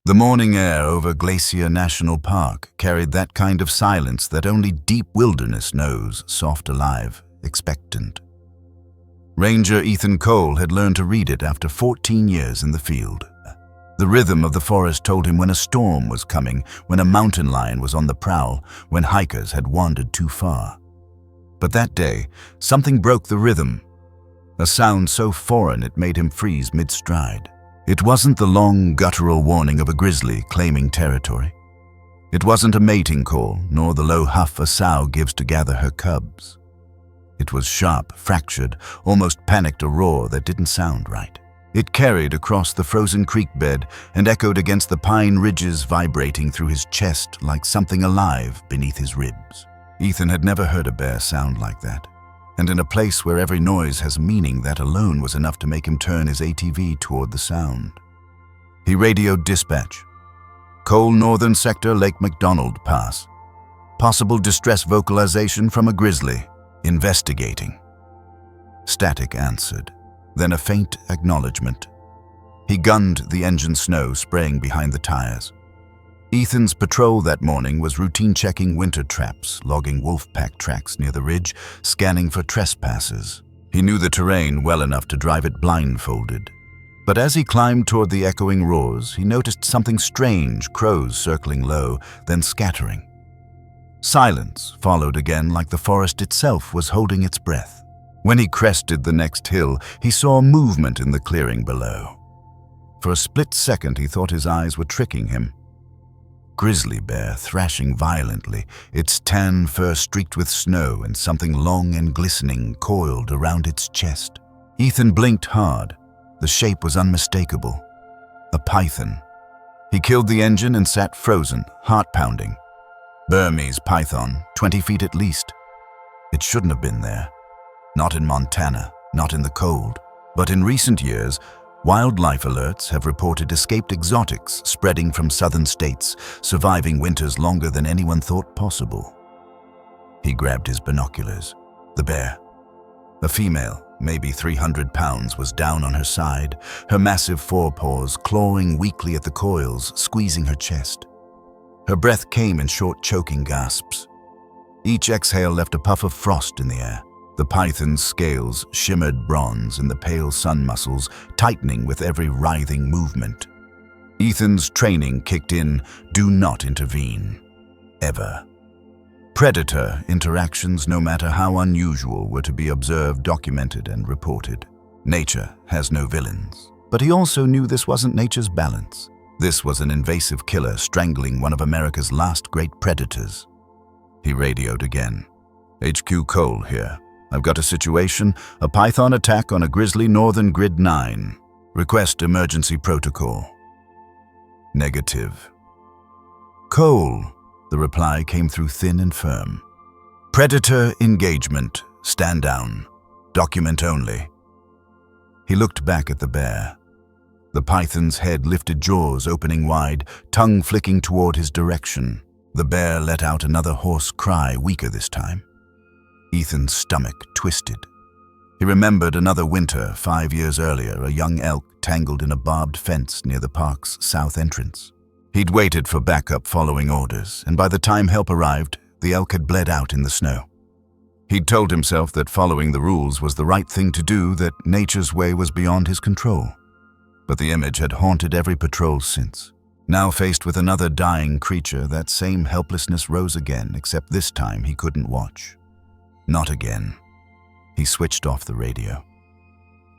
The morning air over Glacier National Park carried that kind of silence that only deep wilderness knows, soft, alive, expectant. Ranger Ethan Cole had learned to read it after 14 years in the field. The rhythm of the forest told him when a storm was coming, when a mountain lion was on the prowl, when hikers had wandered too far. But that day, something broke the rhythm. A sound so foreign it made him freeze mid-stride. It wasn't the long, guttural warning of a grizzly claiming territory. It wasn't a mating call, nor the low huff a sow gives to gather her cubs. It was sharp, fractured, almost panicked a roar that didn't sound right. It carried across the frozen creek bed and echoed against the pine ridges, vibrating through his chest like something alive beneath his ribs. Ethan had never heard a bear sound like that. And in a place where every noise has meaning, that alone was enough to make him turn his ATV toward the sound. He radioed dispatch. Cole Northern Sector, Lake McDonald Pass. Possible distress vocalization from a grizzly. Investigating. Static answered, then a faint acknowledgement. He gunned the engine snow, spraying behind the tires. Ethan's patrol that morning was routine checking winter traps, logging wolf pack tracks near the ridge, scanning for trespassers. He knew the terrain well enough to drive it blindfolded. But as he climbed toward the echoing roars, he noticed something strange, crows circling low, then scattering. Silence followed again, like the forest itself was holding its breath. When he crested the next hill, he saw movement in the clearing below. For a split second, he thought his eyes were tricking him. Grizzly bear thrashing violently, its tan fur streaked with snow and something long and glistening coiled around its chest. Ethan blinked hard. The shape was unmistakable. A python. He killed the engine and sat frozen, heart pounding. Burmese python, 20 feet at least. It shouldn't have been there. Not in Montana, not in the cold. But in recent years, wildlife alerts have reported escaped exotics spreading from southern states, surviving winters longer than anyone thought possible. He grabbed his binoculars. The bear. A female, maybe 300 pounds, was down on her side, her massive forepaws clawing weakly at the coils, squeezing her chest. Her breath came in short, choking gasps. Each exhale left a puff of frost in the air. The python's scales shimmered bronze in the pale sun muscles, tightening with every writhing movement. Ethan's training kicked in, do not intervene. Ever. Predator interactions, no matter how unusual, were to be observed, documented, and reported. Nature has no villains. But he also knew this wasn't nature's balance. This was an invasive killer strangling one of America's last great predators. He radioed again. HQ Cole here. I've got a situation, a python attack on a grizzly northern grid 9. Request emergency protocol. Negative. Cole, the reply came through thin and firm. Predator engagement. Stand down. Document only. He looked back at the bear. The python's head lifted, jaws opening wide, tongue flicking toward his direction. The bear let out another hoarse cry, weaker this time. Ethan's stomach twisted. He remembered another winter, 5 years earlier, a young elk tangled in a barbed fence near the park's south entrance. He'd waited for backup following orders, and by the time help arrived, the elk had bled out in the snow. He'd told himself that following the rules was the right thing to do, that nature's way was beyond his control. But the image had haunted every patrol since. Now faced with another dying creature, that same helplessness rose again, except this time he couldn't watch. Not again. He switched off the radio.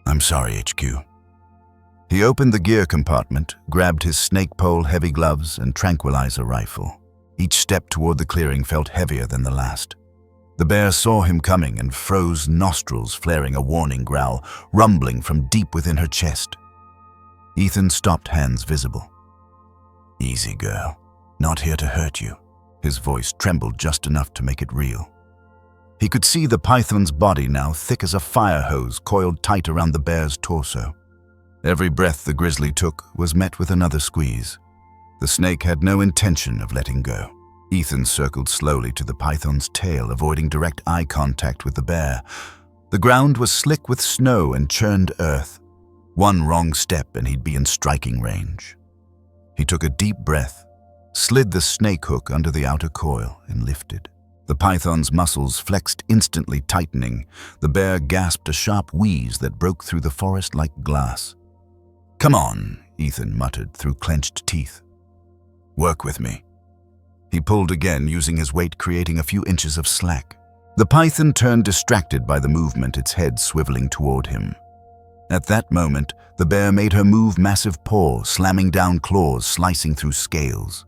I'm sorry, HQ. He opened the gear compartment, grabbed his snake pole, heavy gloves, and tranquilizer rifle. Each step toward the clearing felt heavier than the last. The bear saw him coming and froze, nostrils flaring a warning growl, rumbling from deep within her chest. Ethan stopped, hands visible. Easy, girl. Not here to hurt you. His voice trembled just enough to make it real. He could see the python's body now, thick as a fire hose, coiled tight around the bear's torso. Every breath the grizzly took was met with another squeeze. The snake had no intention of letting go. Ethan circled slowly to the python's tail, avoiding direct eye contact with the bear. The ground was slick with snow and churned earth. One wrong step and he'd be in striking range. He took a deep breath, slid the snake hook under the outer coil, and lifted. The python's muscles flexed instantly, tightening. The bear gasped a sharp wheeze that broke through the forest like glass. "Come on," Ethan muttered through clenched teeth. "Work with me." He pulled again, using his weight, creating a few inches of slack. The python turned, distracted by the movement, its head swiveling toward him. At that moment, the bear made her move massive paw, slamming down claws, slicing through scales.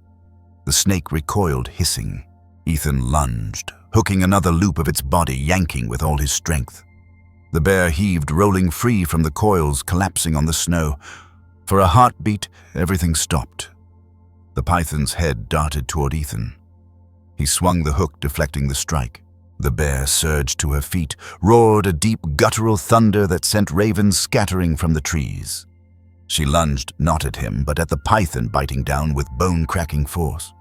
The snake recoiled, hissing. Ethan lunged, hooking another loop of its body, yanking with all his strength. The bear heaved, rolling free from the coils, collapsing on the snow. For a heartbeat, everything stopped. The python's head darted toward Ethan. He swung the hook, deflecting the strike. The bear surged to her feet, roared a deep guttural thunder that sent ravens scattering from the trees. She lunged not at him, but at the python, biting down with bone-cracking force.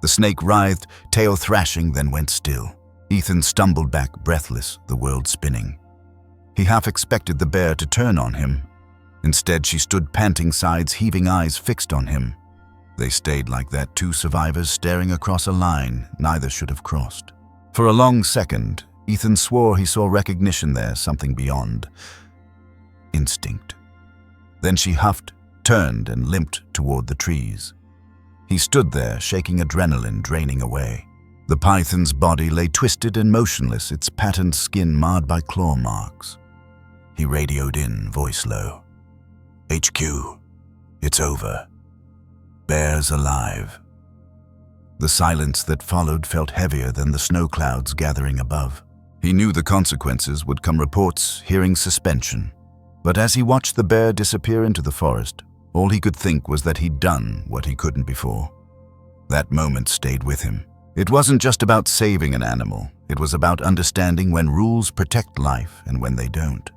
The snake writhed, tail thrashing, then went still. Ethan stumbled back, breathless, the world spinning. He half expected the bear to turn on him. Instead, she stood panting, sides heaving, eyes fixed on him. They stayed like that, two survivors staring across a line neither should have crossed. For a long second, Ethan swore he saw recognition there, something beyond. Instinct. Then she huffed, turned, and limped toward the trees. He stood there, shaking, adrenaline draining away. The python's body lay twisted and motionless, its patterned skin marred by claw marks. He radioed in, voice low. "HQ, it's over. Bear's alive." The silence that followed felt heavier than the snow clouds gathering above. He knew the consequences would come, reports, hearing suspension. But as he watched the bear disappear into the forest, all he could think was that he'd done what he couldn't before. That moment stayed with him. It wasn't just about saving an animal. It was about understanding when rules protect life and when they don't.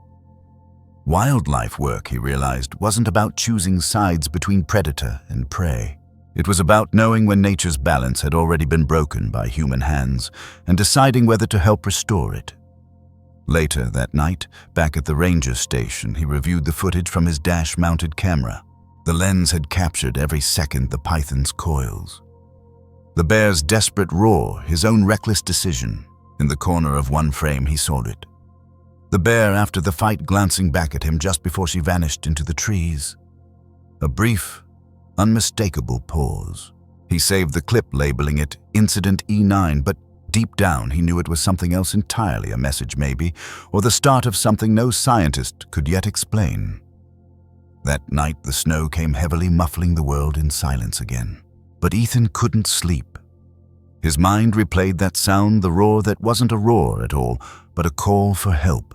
Wildlife work, he realized, wasn't about choosing sides between predator and prey. It was about knowing when nature's balance had already been broken by human hands and deciding whether to help restore it. Later that night, back at the ranger station, he reviewed the footage from his dash-mounted camera. The lens had captured every second the python's coils. The bear's desperate roar, his own reckless decision. In the corner of one frame, he saw it. The bear, after the fight, glancing back at him just before she vanished into the trees. A brief, unmistakable pause. He saved the clip, labeling it Incident E9, but deep down he knew it was something else entirely, a message maybe, or the start of something no scientist could yet explain. That night the snow came heavily, muffling the world in silence again. But Ethan couldn't sleep. His mind replayed that sound, the roar that wasn't a roar at all, but a call for help.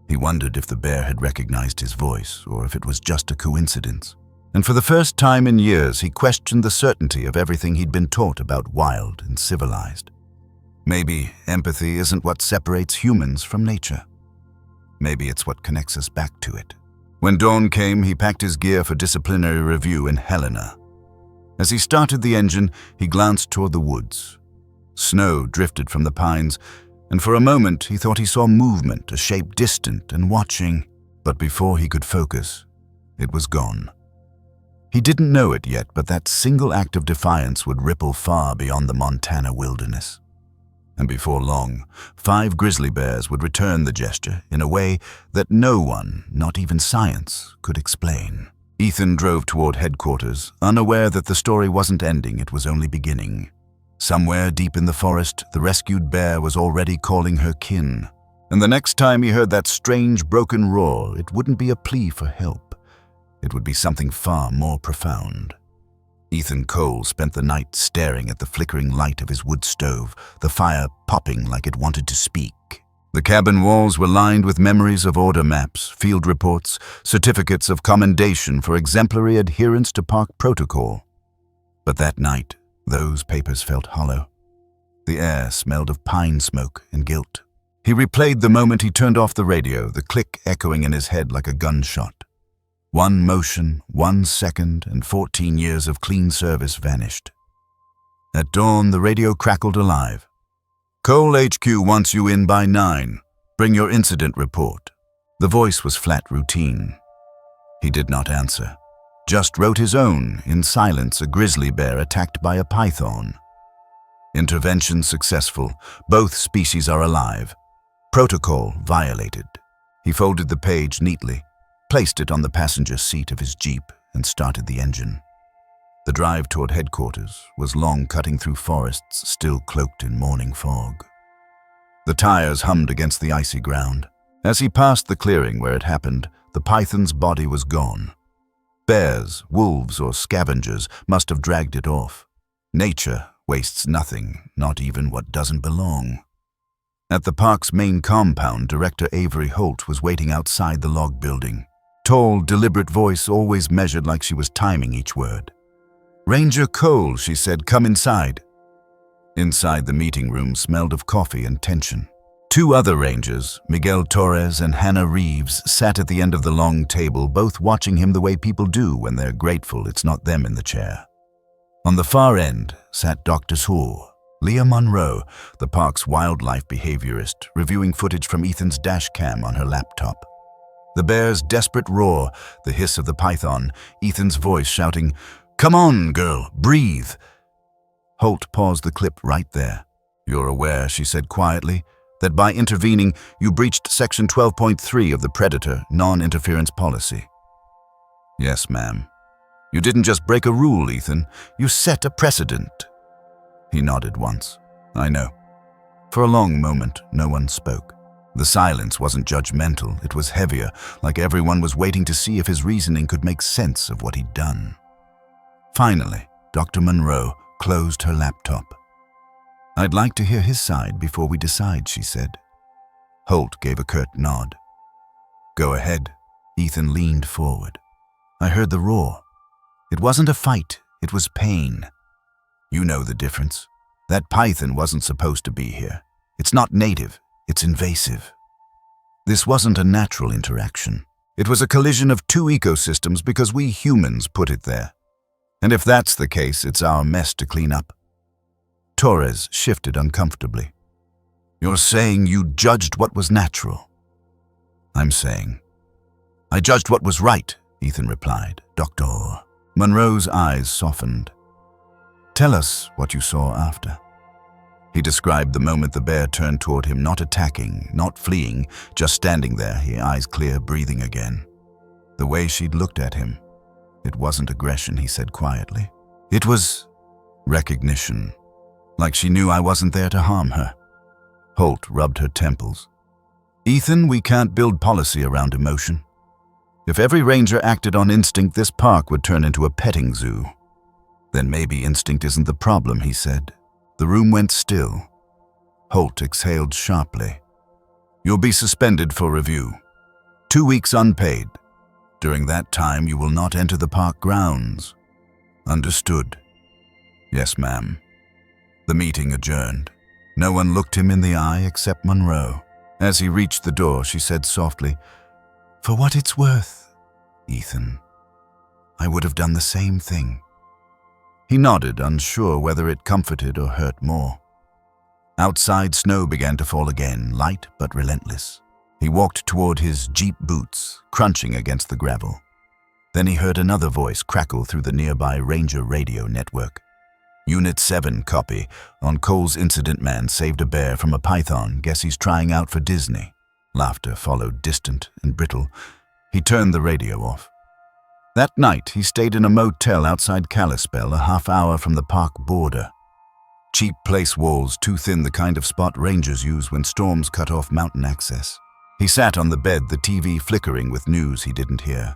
He wondered if the bear had recognized his voice, or if it was just a coincidence. And for the first time in years, he questioned the certainty of everything he'd been taught about wild and civilized. Maybe empathy isn't what separates humans from nature. Maybe it's what connects us back to it. When dawn came, he packed his gear for disciplinary review in Helena. As he started the engine, he glanced toward the woods. Snow drifted from the pines, and for a moment he thought he saw movement, a shape distant and watching. But before he could focus, it was gone. He didn't know it yet, but that single act of defiance would ripple far beyond the Montana wilderness. And before long, 5 grizzly bears would return the gesture in a way that no one, not even science, could explain. Ethan drove toward headquarters, unaware that the story wasn't ending, it was only beginning. Somewhere deep in the forest, the rescued bear was already calling her kin. And the next time he heard that strange, broken roar, it wouldn't be a plea for help. It would be something far more profound. Ethan Cole spent the night staring at the flickering light of his wood stove, the fire popping like it wanted to speak. The cabin walls were lined with memories of order maps, field reports, certificates of commendation for exemplary adherence to park protocol. But that night, those papers felt hollow. The air smelled of pine smoke and guilt. He replayed the moment he turned off the radio, the click echoing in his head like a gunshot. One motion, 1 second, and 14 years of clean service vanished. At dawn, the radio crackled alive. "Cole HQ wants you in by 9. Bring your incident report." The voice was flat routine. He did not answer, Just wrote his own, in silence, a grizzly bear attacked by a python. Intervention successful. Both species are alive. Protocol violated. He folded the page neatly, placed it on the passenger seat of his Jeep, and started the engine. The drive toward headquarters was long, cutting through forests still cloaked in morning fog. The tires hummed against the icy ground. As he passed the clearing where it happened, the python's body was gone. Bears, wolves, or scavengers must have dragged it off. Nature wastes nothing, not even what doesn't belong. At the park's main compound, Director Avery Holt was waiting outside the log building. Tall, deliberate voice, always measured like she was timing each word. "Ranger Cole," she said, "come inside." Inside, the meeting room smelled of coffee and tension. Two other rangers, Miguel Torres and Hannah Reeves, sat at the end of the long table, both watching him the way people do when they're grateful it's not them in the chair. On the far end sat Dr. Hoare, Leah Monroe, the park's wildlife behaviorist, reviewing footage from Ethan's dash cam on her laptop. The bear's desperate roar, the hiss of the python, Ethan's voice shouting, "Come on, girl, breathe." Holt paused the clip right there. "You're aware," she said quietly, "that by intervening, you breached Section 12.3 of the Predator Non-Interference Policy." "Yes, ma'am." "You didn't just break a rule, Ethan. You set a precedent." He nodded once. "I know." For a long moment, no one spoke. The silence wasn't judgmental, it was heavier, like everyone was waiting to see if his reasoning could make sense of what he'd done. Finally, Dr. Monroe closed her laptop. "I'd like to hear his side before we decide," she said. Holt gave a curt nod. "Go ahead." Ethan leaned forward. "I heard the roar. It wasn't a fight, it was pain. You know the difference. That python wasn't supposed to be here. It's not native, it's invasive. This wasn't a natural interaction. It was a collision of two ecosystems because we humans put it there. And if that's the case, it's our mess to clean up." Torres shifted uncomfortably. "You're saying you judged what was natural?" "I'm saying I judged what was right," Ethan replied. "Doctor." Monroe's eyes softened. "Tell us what you saw after." He described the moment the bear turned toward him, not attacking, not fleeing, just standing there, his eyes clear, breathing again. The way she'd looked at him. It wasn't aggression, he said quietly. It was recognition, like she knew I wasn't there to harm her. Holt rubbed her temples. "Ethan, we can't build policy around emotion. If every ranger acted on instinct, this park would turn into a petting zoo." "Then maybe instinct isn't the problem," he said. The room went still. Holt exhaled sharply. "You'll be suspended for review. 2 weeks unpaid. During that time, you will not enter the park grounds." "Understood." "Yes, ma'am." The meeting adjourned. No one looked him in the eye except Monroe. As he reached the door, she said softly, "For what it's worth, Ethan, I would have done the same thing." He nodded, unsure whether it comforted or hurt more. Outside, snow began to fall again, light but relentless. He walked toward his Jeep boots, crunching against the gravel. Then he heard another voice crackle through the nearby Ranger radio network. "Unit 7 copy. On Cole's incident, man saved a bear from a python. Guess he's trying out for Disney." Laughter followed, distant and brittle. He turned the radio off. That night, he stayed in a motel outside Kalispell, a half-hour from the park border. Cheap place walls, too thin, the kind of spot rangers use when storms cut off mountain access. He sat on the bed, the TV flickering with news he didn't hear.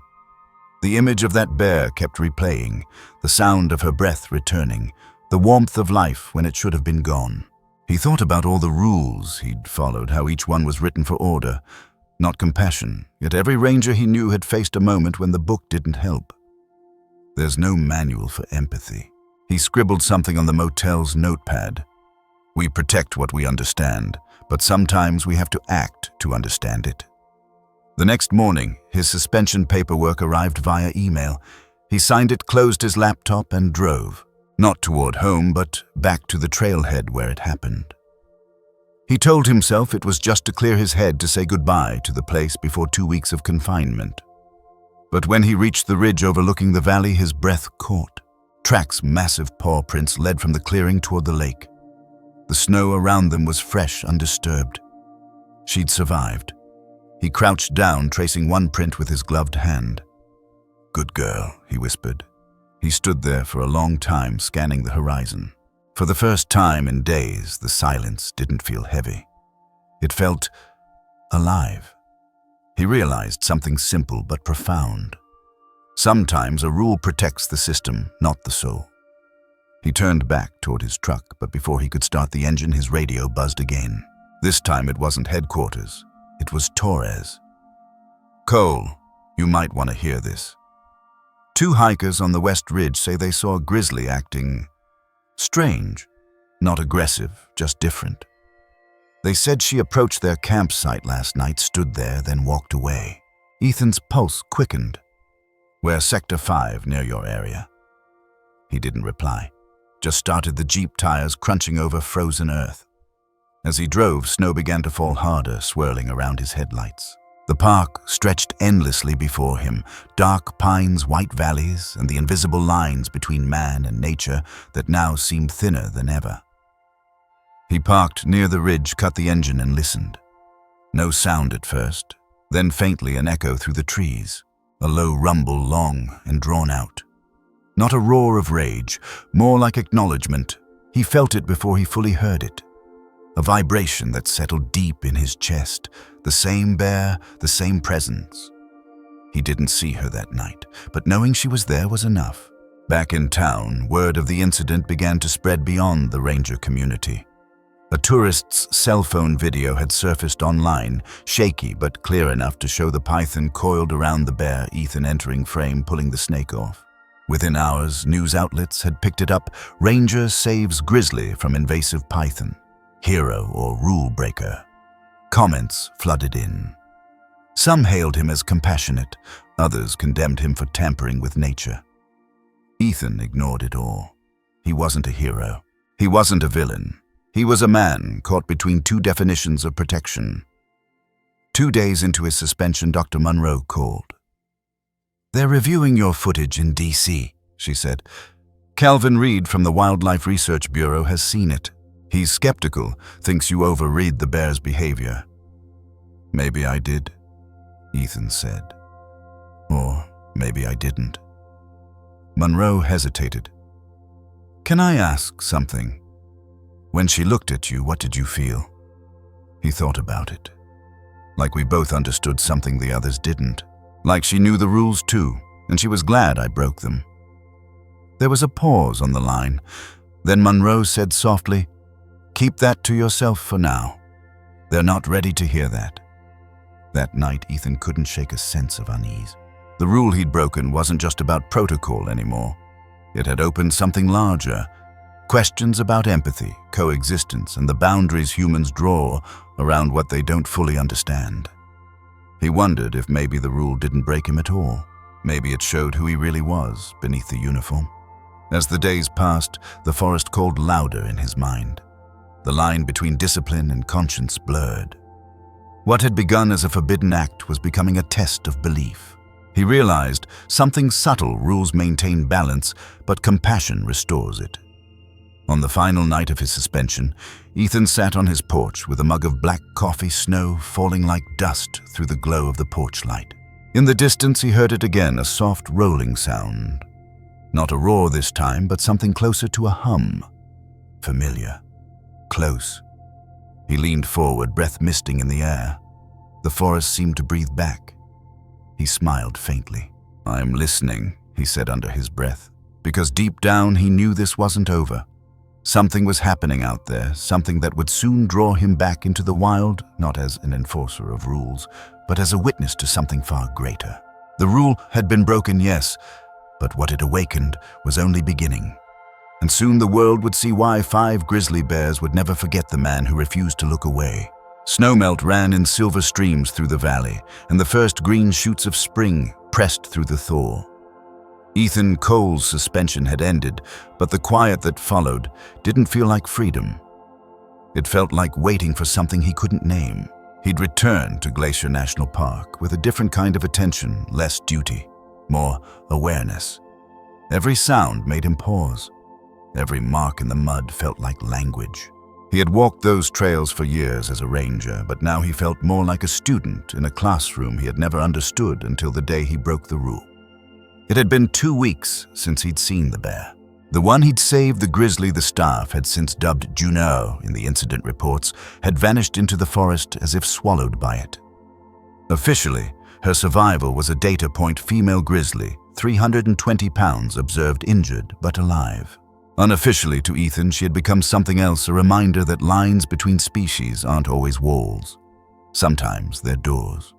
The image of that bear kept replaying, the sound of her breath returning, the warmth of life when it should have been gone. He thought about all the rules he'd followed, how each one was written for order, not compassion, yet every ranger he knew had faced a moment when the book didn't help. There's no manual for empathy. He scribbled something on the motel's notepad. "We protect what we understand, but sometimes we have to act to understand it." The next morning, his suspension paperwork arrived via email. He signed it, closed his laptop, and drove. Not toward home, but back to the trailhead where it happened. He told himself it was just to clear his head to say goodbye to the place before 2 weeks of confinement. But when he reached the ridge overlooking the valley, his breath caught. Track's massive paw prints led from the clearing toward the lake. The snow around them was fresh, undisturbed. She'd survived. He crouched down, tracing one print with his gloved hand. "Good girl," he whispered. He stood there for a long time, scanning the horizon. For the first time in days, the silence didn't feel heavy. It felt alive. He realized something simple but profound. Sometimes a rule protects the system, not the soul. He turned back toward his truck, but before he could start the engine, his radio buzzed again. This time it wasn't headquarters. It was Torres. "Cole, you might want to hear this. 2 hikers on the West Ridge say they saw a grizzly acting strange, not aggressive, just different. They said she approached their campsite last night, stood there, then walked away." Ethan's pulse quickened. "We're Sector 5, near your area." He didn't reply, just started the Jeep tires crunching over frozen earth. As he drove, snow began to fall harder, swirling around his headlights. The park stretched endlessly before him, dark pines, white valleys, and the invisible lines between man and nature that now seemed thinner than ever. He parked near the ridge, cut the engine, and listened. No sound at first, then faintly an echo through the trees, a low rumble, long and drawn out. Not a roar of rage, more like acknowledgement. He felt it before he fully heard it. A vibration that settled deep in his chest, the same bear, the same presence. He didn't see her that night, but knowing she was there was enough. Back in town, word of the incident began to spread beyond the ranger community. A tourist's cell phone video had surfaced online, shaky but clear enough to show the python coiled around the bear, Ethan entering frame, pulling the snake off. Within hours, news outlets had picked it up. "Ranger saves grizzly from invasive python. Hero or rule breaker." Comments flooded in. Some hailed him as compassionate, others condemned him for tampering with nature. Ethan ignored it all. He wasn't a hero. He wasn't a villain. He was a man caught between 2 definitions of protection. 2 days into his suspension, Dr. Monroe called. "They're reviewing your footage in D.C., she said. "Calvin Reed from the Wildlife Research Bureau has seen it. He's skeptical, thinks you overread the bear's behavior." "Maybe I did," Ethan said. "Or maybe I didn't." Monroe hesitated. "Can I ask something? When she looked at you, what did you feel?" He thought about it. Like we both understood something the others didn't. Like she knew the rules too, and she was glad I broke them. There was a pause on the line. Then Monroe said softly, "Keep that to yourself for now. They're not ready to hear that." That night, Ethan couldn't shake a sense of unease. The rule he'd broken wasn't just about protocol anymore. It had opened something larger. Questions about empathy, coexistence, and the boundaries humans draw around what they don't fully understand. He wondered if maybe the rule didn't break him at all. Maybe it showed who he really was beneath the uniform. As the days passed, the forest called louder in his mind. The line between discipline and conscience blurred. What had begun as a forbidden act was becoming a test of belief. He realized something subtle: rules maintain balance, but compassion restores it. On the final night of his suspension, Ethan sat on his porch with a mug of black coffee, snow falling like dust through the glow of the porch light. In the distance, he heard it again, a soft rolling sound. Not a roar this time, but something closer to a hum. Familiar. Close. He leaned forward, breath misting in the air. The forest seemed to breathe back. He smiled faintly. "I'm listening," he said under his breath, because deep down he knew this wasn't over. Something was happening out there, something that would soon draw him back into the wild, not as an enforcer of rules, but as a witness to something far greater. The rule had been broken, yes, but what it awakened was only beginning. And soon the world would see why 5 grizzly bears would never forget the man who refused to look away. Snowmelt ran in silver streams through the valley, and the first green shoots of spring pressed through the thaw. Ethan Cole's suspension had ended, but the quiet that followed didn't feel like freedom. It felt like waiting for something he couldn't name. He'd returned to Glacier National Park with a different kind of attention, less duty. more awareness. Every sound made him pause. Every mark in the mud felt like language. He had walked those trails for years as a ranger, but now he felt more like a student in a classroom he had never understood until the day he broke the rule. It had been 2 weeks since he'd seen the bear. The one he'd saved, the grizzly the staff had since dubbed Juno in the incident reports, had vanished into the forest as if swallowed by it. Officially, her survival was a data point: female grizzly, 320 pounds, observed injured but alive. Unofficially to Ethan, she had become something else, a reminder that lines between species aren't always walls. Sometimes they're doors.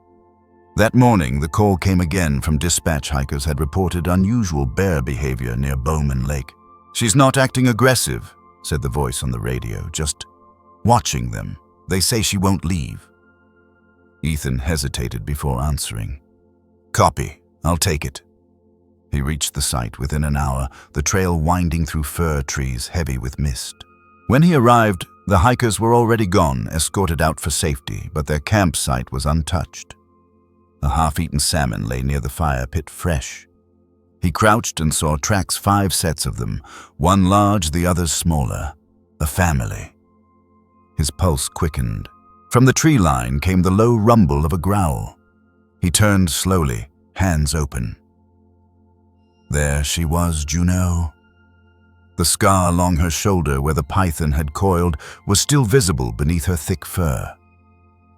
That morning, the call came again from dispatch. Hikers had reported unusual bear behavior near Bowman Lake. "She's not acting aggressive," said the voice on the radio, "just watching them. They say she won't leave." Ethan hesitated before answering. "Copy. I'll take it." He reached the site within an hour, the trail winding through fir trees heavy with mist. When he arrived, the hikers were already gone, escorted out for safety, but their campsite was untouched. A half-eaten salmon lay near the fire pit, fresh. He crouched and saw tracks, 5 sets of them, one large, the others smaller. A family. His pulse quickened. From the tree line came the low rumble of a growl. He turned slowly, hands open. There she was, Juno. The scar along her shoulder where the python had coiled was still visible beneath her thick fur.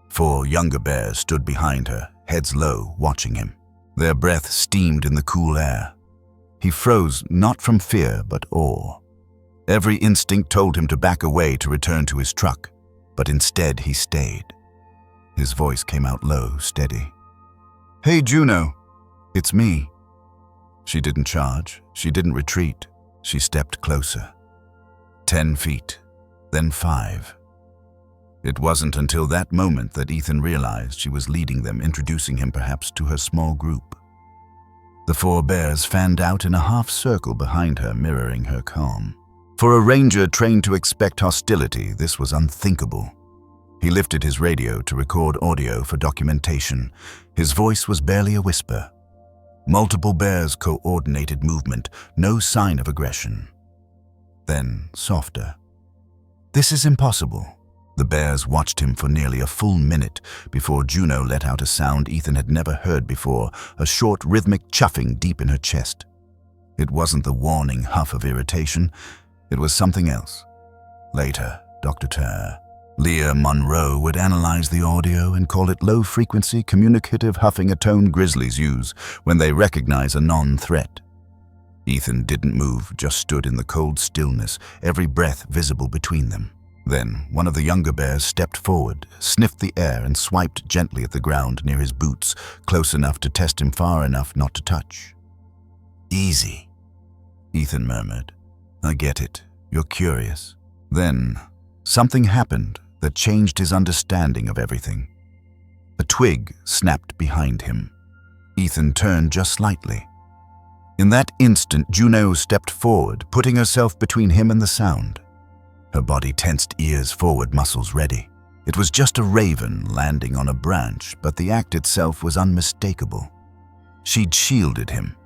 4 younger bears stood behind her, heads low, watching him. Their breath steamed in the cool air. He froze, not from fear, but awe. Every instinct told him to back away to return to his truck, but instead he stayed. His voice came out low, steady. "Hey, Juno, it's me." She didn't charge, she didn't retreat. She stepped closer. 10 feet, then 5. It wasn't until that moment that Ethan realized she was leading them, introducing him perhaps to her small group. The 4 bears fanned out in a half circle behind her, mirroring her calm. For a ranger trained to expect hostility, this was unthinkable. He lifted his radio to record audio for documentation. His voice was barely a whisper. Multiple bears coordinated movement, no sign of aggression. Then, softer. "This is impossible." The bears watched him for nearly a full minute before Juno let out a sound Ethan had never heard before, a short, rhythmic chuffing deep in her chest. It wasn't the warning huff of irritation. It was something else. Later, Dr. Leah Monroe would analyze the audio and call it low-frequency communicative huffing, a tone grizzlies use when they recognize a non-threat. Ethan didn't move, just stood in the cold stillness, every breath visible between them. Then one of the younger bears stepped forward, sniffed the air, and swiped gently at the ground near his boots, close enough to test him, far enough not to touch. "Easy," Ethan murmured. "I get it. You're curious." Then something happened that changed his understanding of everything. A twig snapped behind him. Ethan turned just slightly. In that instant, Juno stepped forward, putting herself between him and the sound. Her body tensed, ears forward, muscles ready. It was just a raven landing on a branch, but the act itself was unmistakable. She'd shielded him.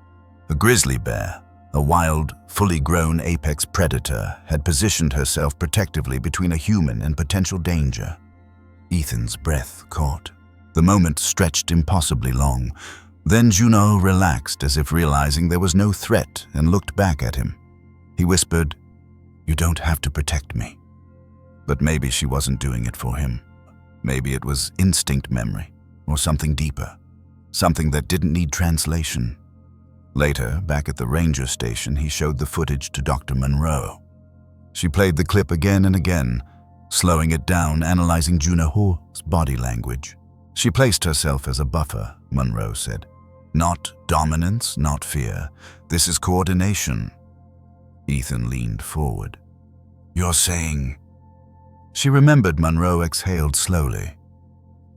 A grizzly bear, a wild, fully grown apex predator, had positioned herself protectively between a human and potential danger. Ethan's breath caught. The moment stretched impossibly long. Then Juno relaxed, as if realizing there was no threat, and looked back at him. He whispered, "You don't have to protect me." But maybe she wasn't doing it for him. Maybe it was instinct memory, or something deeper, something that didn't need translation. Later, back at the ranger station, he showed the footage to Dr. Monroe. She played the clip again and again, slowing it down, analyzing Juno's body language. She placed herself as a buffer, Monroe said. "Not dominance, not fear. This is coordination." Ethan leaned forward. "You're saying—" She remembered. Monroe exhaled slowly.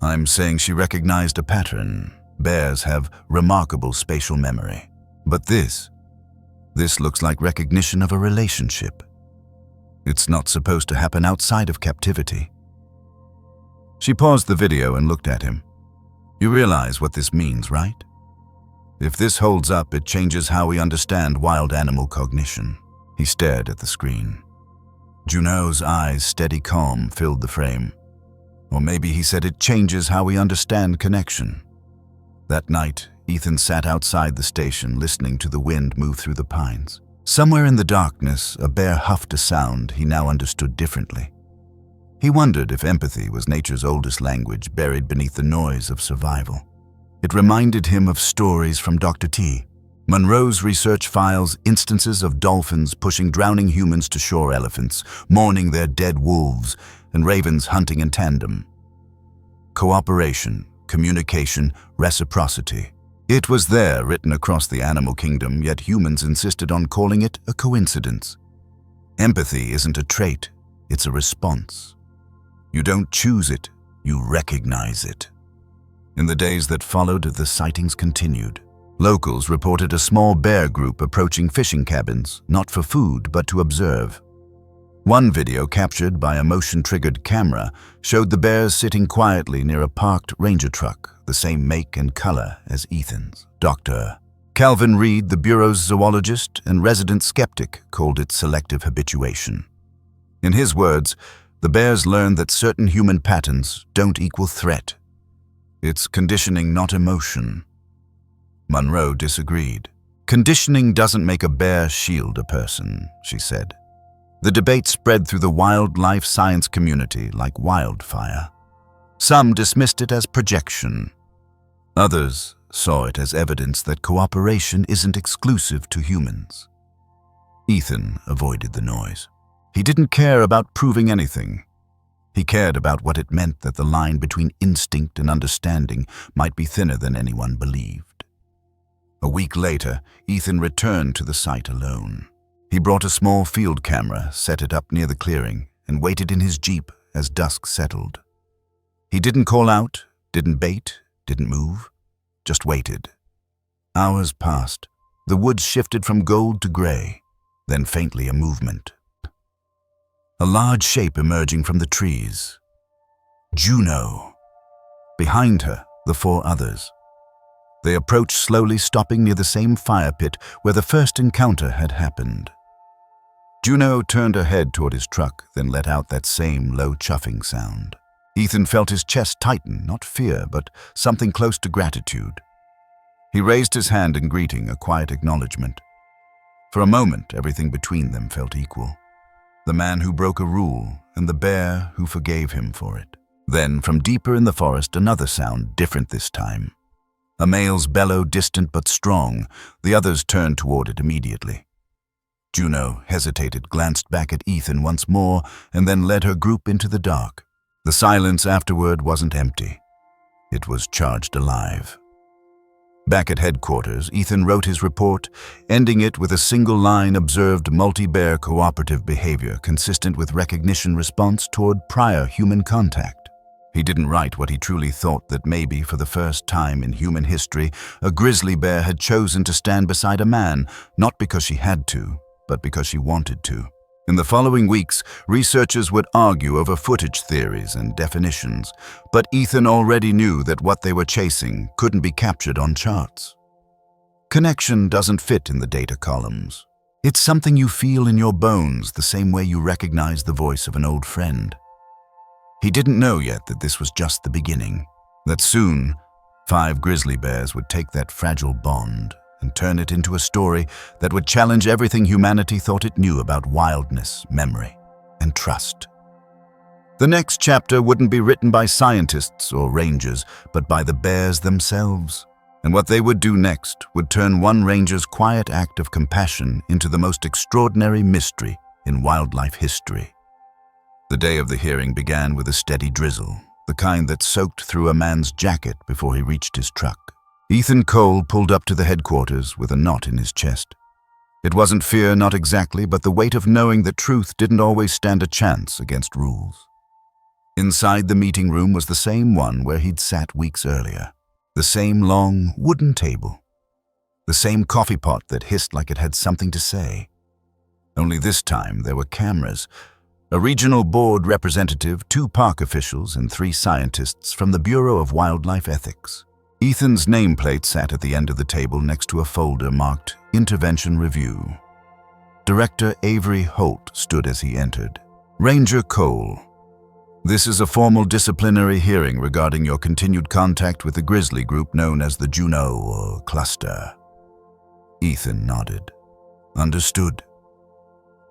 "I'm saying she recognized a pattern. Bears have remarkable spatial memory. But this looks like recognition of a relationship. It's not supposed to happen outside of captivity." She paused the video and looked at him. "You realize what this means, right?" If this holds up, it changes how we understand wild animal cognition. He stared at the screen. Juno's eyes' steady calm filled the frame. Or maybe he said it changes how we understand connection. That night, Ethan sat outside the station listening to the wind move through the pines. Somewhere in the darkness, a bear huffed a sound he now understood differently. He wondered if empathy was nature's oldest language buried beneath the noise of survival. It reminded him of stories from Dr. T. Monroe's research files instances of dolphins pushing drowning humans to shore, elephants mourning their dead wolves, and ravens hunting in tandem. Cooperation, communication, reciprocity. It was there, written across the animal kingdom, yet humans insisted on calling it a coincidence. Empathy isn't a trait, it's a response. You don't choose it, you recognize it. In the days that followed, the sightings continued. Locals reported a small bear group approaching fishing cabins, not for food, but to observe. One video captured by a motion-triggered camera showed the bears sitting quietly near a parked ranger truck, the same make and color as Ethan's. Dr. Calvin Reed, the Bureau's zoologist and resident skeptic, called it selective habituation. In his words, the bears learned that certain human patterns don't equal threat. It's conditioning, not emotion. Monroe disagreed. Conditioning doesn't make a bear shield a person, she said. The debate spread through the wildlife science community like wildfire. Some dismissed it as projection. Others saw it as evidence that cooperation isn't exclusive to humans. Ethan avoided the noise. He didn't care about proving anything. He cared about what it meant that the line between instinct and understanding might be thinner than anyone believed. A week later, Ethan returned to the site alone. He brought a small field camera, set it up near the clearing, and waited in his jeep as dusk settled. He didn't call out, didn't bait, didn't move, just waited. Hours passed. The woods shifted from gold to gray, then faintly a movement. A large shape emerging from the trees. Juno. Behind her, the 4 others. They approached slowly, stopping near the same fire pit where the first encounter had happened. Juno turned her head toward his truck, then let out that same low chuffing sound. Ethan felt his chest tighten, not fear, but something close to gratitude. He raised his hand in greeting, a quiet acknowledgement. For a moment, everything between them felt equal. The man who broke a rule, and the bear who forgave him for it. Then, from deeper in the forest, another sound, different this time. A male's bellow, distant but strong. The others turned toward it immediately. Juno hesitated, glanced back at Ethan once more, and then led her group into the dark. The silence afterward wasn't empty. It was charged alive. Back at headquarters, Ethan wrote his report, ending it with a single line: observed multi-bear cooperative behavior consistent with recognition response toward prior human contact. He didn't write what he truly thought, that maybe for the first time in human history, a grizzly bear had chosen to stand beside a man, not because she had to, but because she wanted to. In the following weeks, researchers would argue over footage theories and definitions, but Ethan already knew that what they were chasing couldn't be captured on charts. Connection doesn't fit in the data columns. It's something you feel in your bones, the same way you recognize the voice of an old friend. He didn't know yet that this was just the beginning, that soon 5 grizzly bears would take that fragile bond and turn it into a story that would challenge everything humanity thought it knew about wildness, memory, and trust. The next chapter wouldn't be written by scientists or rangers, but by the bears themselves. And what they would do next would turn one ranger's quiet act of compassion into the most extraordinary mystery in wildlife history. The day of the hearing began with a steady drizzle, the kind that soaked through a man's jacket before he reached his truck. Ethan Cole pulled up to the headquarters with a knot in his chest. It wasn't fear, not exactly, but the weight of knowing that truth didn't always stand a chance against rules. Inside the meeting room was the same one where he'd sat weeks earlier. The same long wooden table. The same coffee pot that hissed like it had something to say. Only this time there were cameras, a regional board representative, 2 park officials, and 3 scientists from the Bureau of Wildlife Ethics. Ethan's nameplate sat at the end of the table next to a folder marked Intervention Review. Director Avery Holt stood as he entered. Ranger Cole, this is a formal disciplinary hearing regarding your continued contact with the grizzly group known as the Juneau Cluster. Ethan nodded. Understood.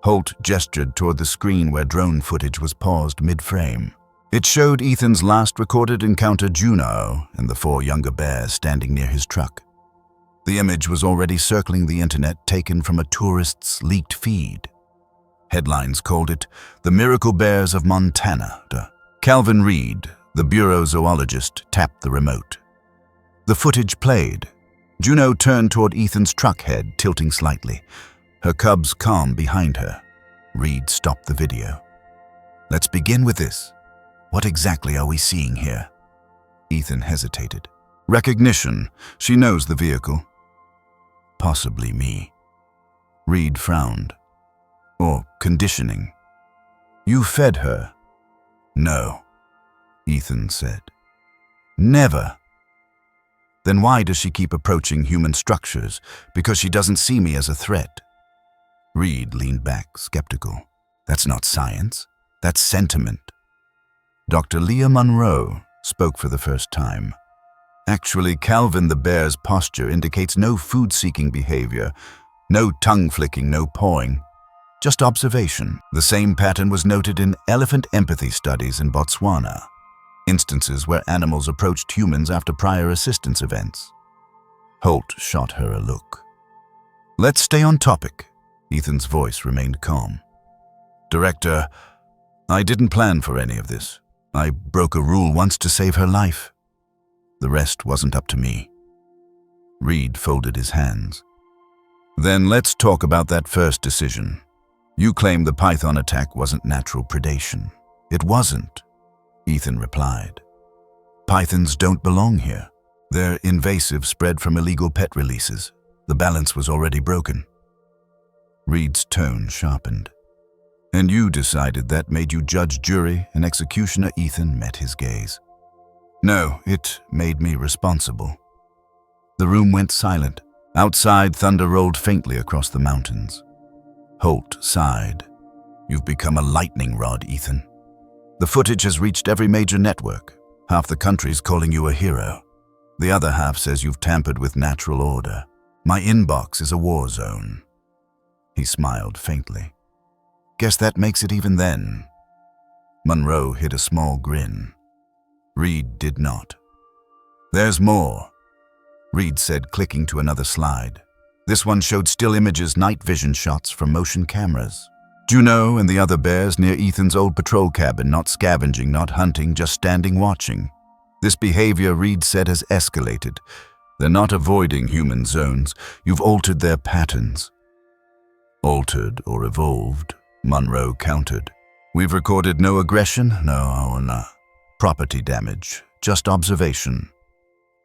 Holt gestured toward the screen where drone footage was paused mid-frame. It showed Ethan's last recorded encounter Juneau and the 4 younger bears standing near his truck. The image was already circling the internet, taken from a tourist's leaked feed. Headlines called it The Miracle Bears of Montana. Calvin Reed, the bureau zoologist, tapped the remote. The footage played. Juneau turned toward Ethan's truck head, tilting slightly, her cubs calm behind her. Reed stopped the video. Let's begin with this. What exactly are we seeing here? Ethan hesitated. Recognition. She knows the vehicle. Possibly me. Reed frowned. Or conditioning. You fed her? No, Ethan said. Never. Then why does she keep approaching human structures? Because she doesn't see me as a threat. Reed leaned back, skeptical. That's not science. That's sentiment. Dr. Leah Monroe spoke for the first time. Actually, Calvin the bear's posture indicates no food-seeking behavior, no tongue-flicking, no pawing, just observation. The same pattern was noted in elephant empathy studies in Botswana, instances where animals approached humans after prior assistance events. Holt shot her a look. Let's stay on topic. Ethan's voice remained calm. Director, I didn't plan for any of this. I broke a rule once to save her life. The rest wasn't up to me. Reed folded his hands. Then let's talk about that first decision. You claim the python attack wasn't natural predation. It wasn't, Ethan replied. Pythons don't belong here. They're invasive, spread from illegal pet releases. The balance was already broken. Reed's tone sharpened. And you decided that made you judge, jury, and executioner? Ethan met his gaze. No, it made me responsible. The room went silent. Outside, thunder rolled faintly across the mountains. Holt sighed. You've become a lightning rod, Ethan. The footage has reached every major network. Half the country's calling you a hero. The other half says you've tampered with natural order. My inbox is a war zone. He smiled faintly. Guess that makes it even then. Monroe hid a small grin. Reed did not. There's more, Reed said, clicking to another slide. This one showed still images, night vision shots from motion cameras. Juneau and the other bears near Ethan's old patrol cabin, not scavenging, not hunting, just standing watching. This behavior, Reed said, has escalated. They're not avoiding human zones. You've altered their patterns. Altered or evolved, Monroe countered. We've recorded no aggression, no property damage, just observation.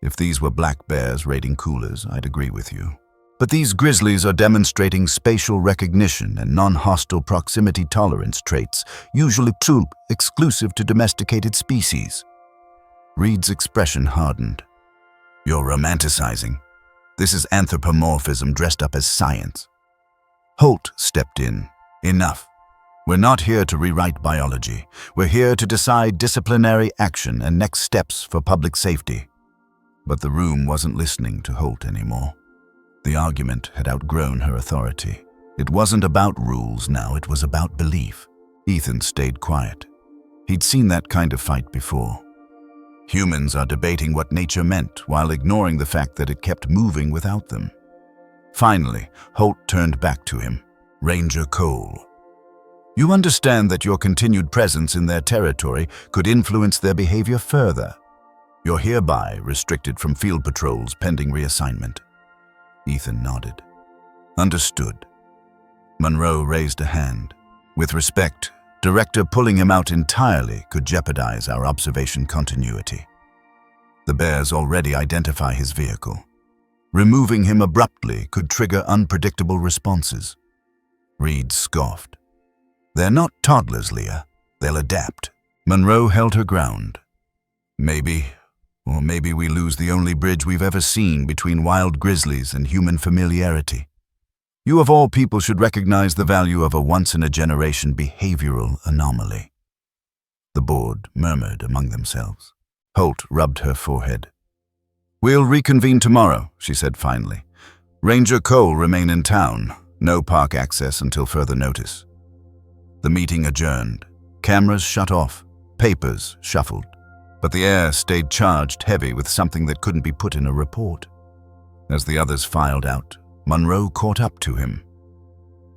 If these were black bears raiding coolers, I'd agree with you. But these grizzlies are demonstrating spatial recognition and non-hostile proximity tolerance traits, usually exclusive to domesticated species. Reed's expression hardened. You're romanticizing. This is anthropomorphism dressed up as science. Holt stepped in. Enough. We're not here to rewrite biology. We're here to decide disciplinary action and next steps for public safety. But the room wasn't listening to Holt anymore. The argument had outgrown her authority. It wasn't about rules now, it was about belief. Ethan stayed quiet. He'd seen that kind of fight before. Humans are debating what nature meant while ignoring the fact that it kept moving without them. Finally, Holt turned back to him. Ranger Cole. You understand that your continued presence in their territory could influence their behavior further. You're hereby restricted from field patrols pending reassignment. Ethan nodded. Understood. Monroe raised a hand. With respect, Director, pulling him out entirely could jeopardize our observation continuity. The bears already identify his vehicle. Removing him abruptly could trigger unpredictable responses. Reed scoffed. They're not toddlers, Leah. They'll adapt. Monroe held her ground. Maybe, Or maybe we lose the only bridge we've ever seen between wild grizzlies and human familiarity. You of all people should recognize the value of a once-in-a-generation behavioral anomaly." The board murmured among themselves. Holt rubbed her forehead. "We'll reconvene tomorrow," she said finally. "Ranger Cole remain in town. No park access until further notice." The meeting adjourned. Cameras shut off. Papers shuffled. But the air stayed charged heavy with something that couldn't be put in a report. As the others filed out, Monroe caught up to him.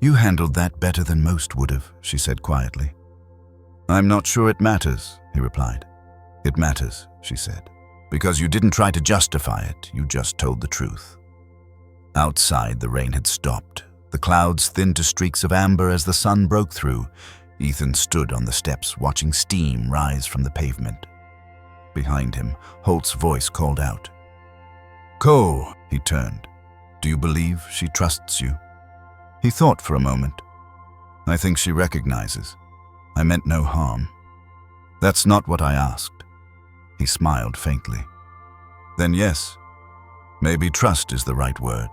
"You handled that better than most would have," she said quietly. "I'm not sure it matters," he replied. "It matters," she said, "because you didn't try to justify it, you just told the truth." Outside, the rain had stopped. The clouds thinned to streaks of amber as the sun broke through. Ethan stood on the steps, watching steam rise from the pavement. Behind him, Holt's voice called out. "Cole," he turned. "Do you believe she trusts you?" He thought for a moment. "I think she recognizes. I meant no harm." "That's not what I asked." He smiled faintly. "Then yes, maybe trust is the right word."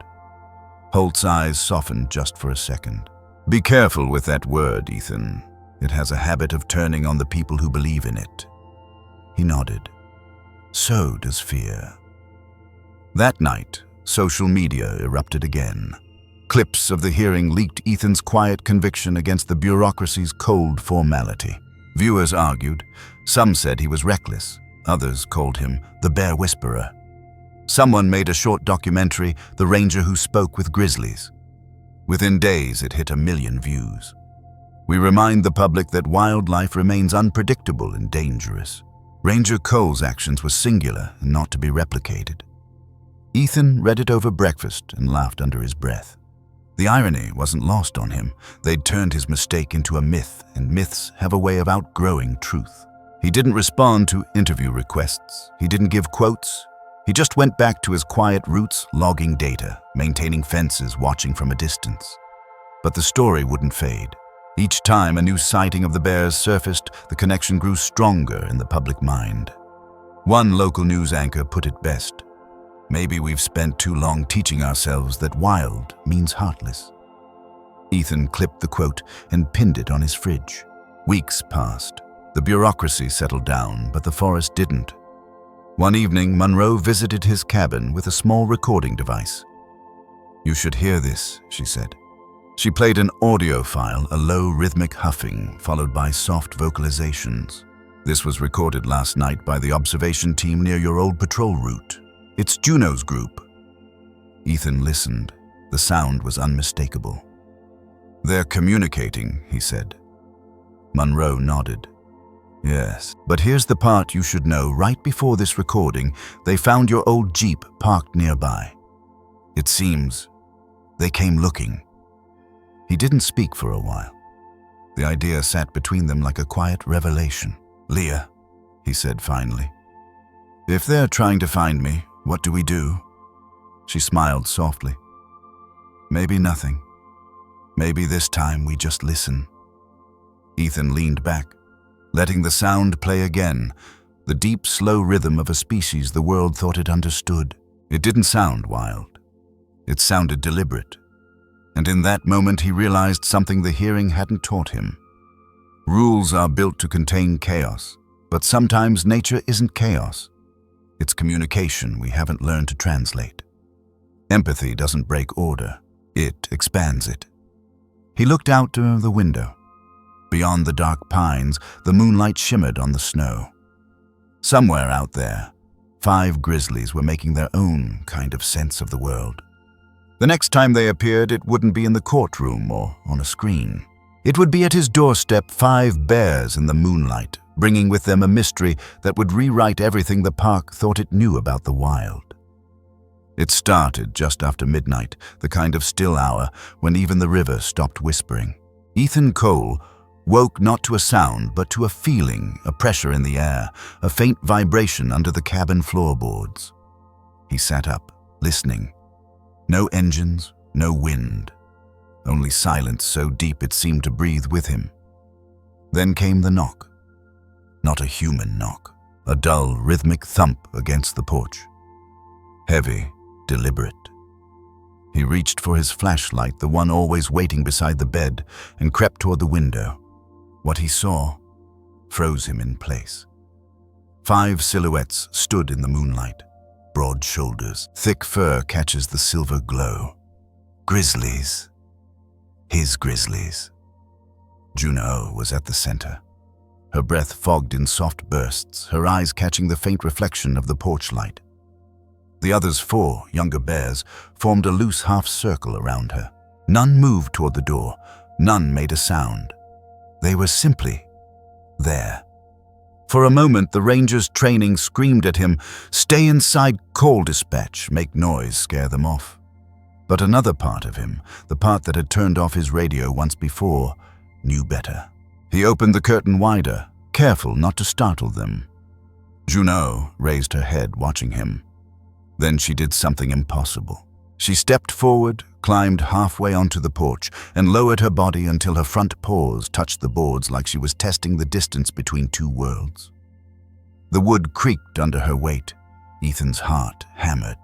Holt's eyes softened just for a second. "Be careful with that word, Ethan. It has a habit of turning on the people who believe in it." He nodded. "So does fear." That night, social media erupted again. Clips of the hearing leaked Ethan's quiet conviction against the bureaucracy's cold formality. Viewers argued. Some said he was reckless. Others called him the Bear Whisperer. Someone made a short documentary, The Ranger Who Spoke with Grizzlies. Within days, it hit 1 million views. We remind the public that wildlife remains unpredictable and dangerous. Ranger Cole's actions were singular and not to be replicated. Ethan read it over breakfast and laughed under his breath. The irony wasn't lost on him. They'd turned his mistake into a myth, and myths have a way of outgrowing truth. He didn't respond to interview requests. He didn't give quotes. He just went back to his quiet roots, logging data, maintaining fences, watching from a distance. But the story wouldn't fade. Each time a new sighting of the bears surfaced, the connection grew stronger in the public mind. One local news anchor put it best. "Maybe we've spent too long teaching ourselves that wild means heartless." Ethan clipped the quote and pinned it on his fridge. Weeks passed. The bureaucracy settled down, but the forest didn't. One evening, Monroe visited his cabin with a small recording device. "You should hear this," she said. She played an audio file, a low rhythmic huffing, followed by soft vocalizations. "This was recorded last night by the observation team near your old patrol route. It's Juno's group." Ethan listened. The sound was unmistakable. "They're communicating," he said. Monroe nodded. "Yes, but here's the part you should know. Right before this recording, they found your old Jeep parked nearby. It seems they came looking." He didn't speak for a while. The idea sat between them like a quiet revelation. "Leah," he said finally, "if they're trying to find me, what do we do?" She smiled softly. "Maybe nothing. Maybe this time we just listen." Ethan leaned back, letting the sound play again, the deep, slow rhythm of a species the world thought it understood. It didn't sound wild. It sounded deliberate. And in that moment he realized something the hearing hadn't taught him. Rules are built to contain chaos, but sometimes nature isn't chaos. It's communication we haven't learned to translate. Empathy doesn't break order, it expands it. He looked out the window. Beyond the dark pines, the moonlight shimmered on the snow. Somewhere out there, 5 grizzlies were making their own kind of sense of the world. The next time they appeared, it wouldn't be in the courtroom or on a screen. It would be at his doorstep, 5 bears in the moonlight, bringing with them a mystery that would rewrite everything the park thought it knew about the wild. It started just after midnight, the kind of still hour when even the river stopped whispering. Ethan Cole woke not to a sound, but to a feeling, a pressure in the air, a faint vibration under the cabin floorboards. He sat up, listening. No engines, no wind, only silence so deep it seemed to breathe with him. Then came the knock. Not a human knock, a dull, rhythmic thump against the porch. Heavy, deliberate. He reached for his flashlight, the one always waiting beside the bed, and crept toward the window. What he saw froze him in place. 5 silhouettes stood in the moonlight. Broad shoulders, thick fur catches the silver glow. Grizzlies. His grizzlies. Juno was at the center. Her breath fogged in soft bursts, her eyes catching the faint reflection of the porch light. The others 4 younger bears formed a loose half-circle around her. None moved toward the door. None made a sound. They were simply there. For a moment, the ranger's training screamed at him, "Stay inside, call dispatch, make noise, scare them off." But another part of him, the part that had turned off his radio once before, knew better. He opened the curtain wider, careful not to startle them. Juno raised her head, watching him. Then she did something impossible. She stepped forward, climbed halfway onto the porch, and lowered her body until her front paws touched the boards like she was testing the distance between 2 worlds. The wood creaked under her weight. Ethan's heart hammered.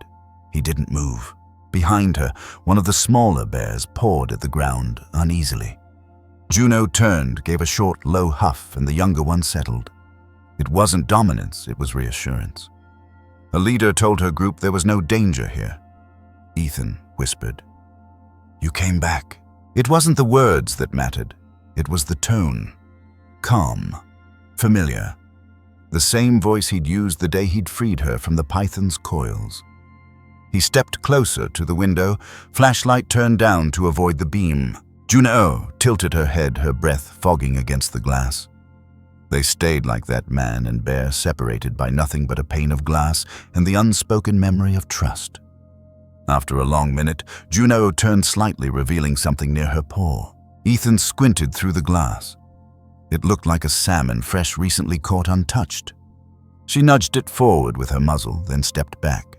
He didn't move. Behind her, one of the smaller bears pawed at the ground uneasily. Juno turned, gave a short, low huff, and the younger one settled. It wasn't dominance, it was reassurance. A leader told her group there was no danger here. Ethan whispered, "You came back." It wasn't the words that mattered. It was the tone. Calm. Familiar. The same voice he'd used the day he'd freed her from the python's coils. He stepped closer to the window, flashlight turned down to avoid the beam. Juno tilted her head, her breath fogging against the glass. They stayed like that, man and bear, separated by nothing but a pane of glass and the unspoken memory of trust. After a long minute, Juno turned slightly, revealing something near her paw. Ethan squinted through the glass. It looked like a salmon, fresh, recently caught, untouched. She nudged it forward with her muzzle, then stepped back.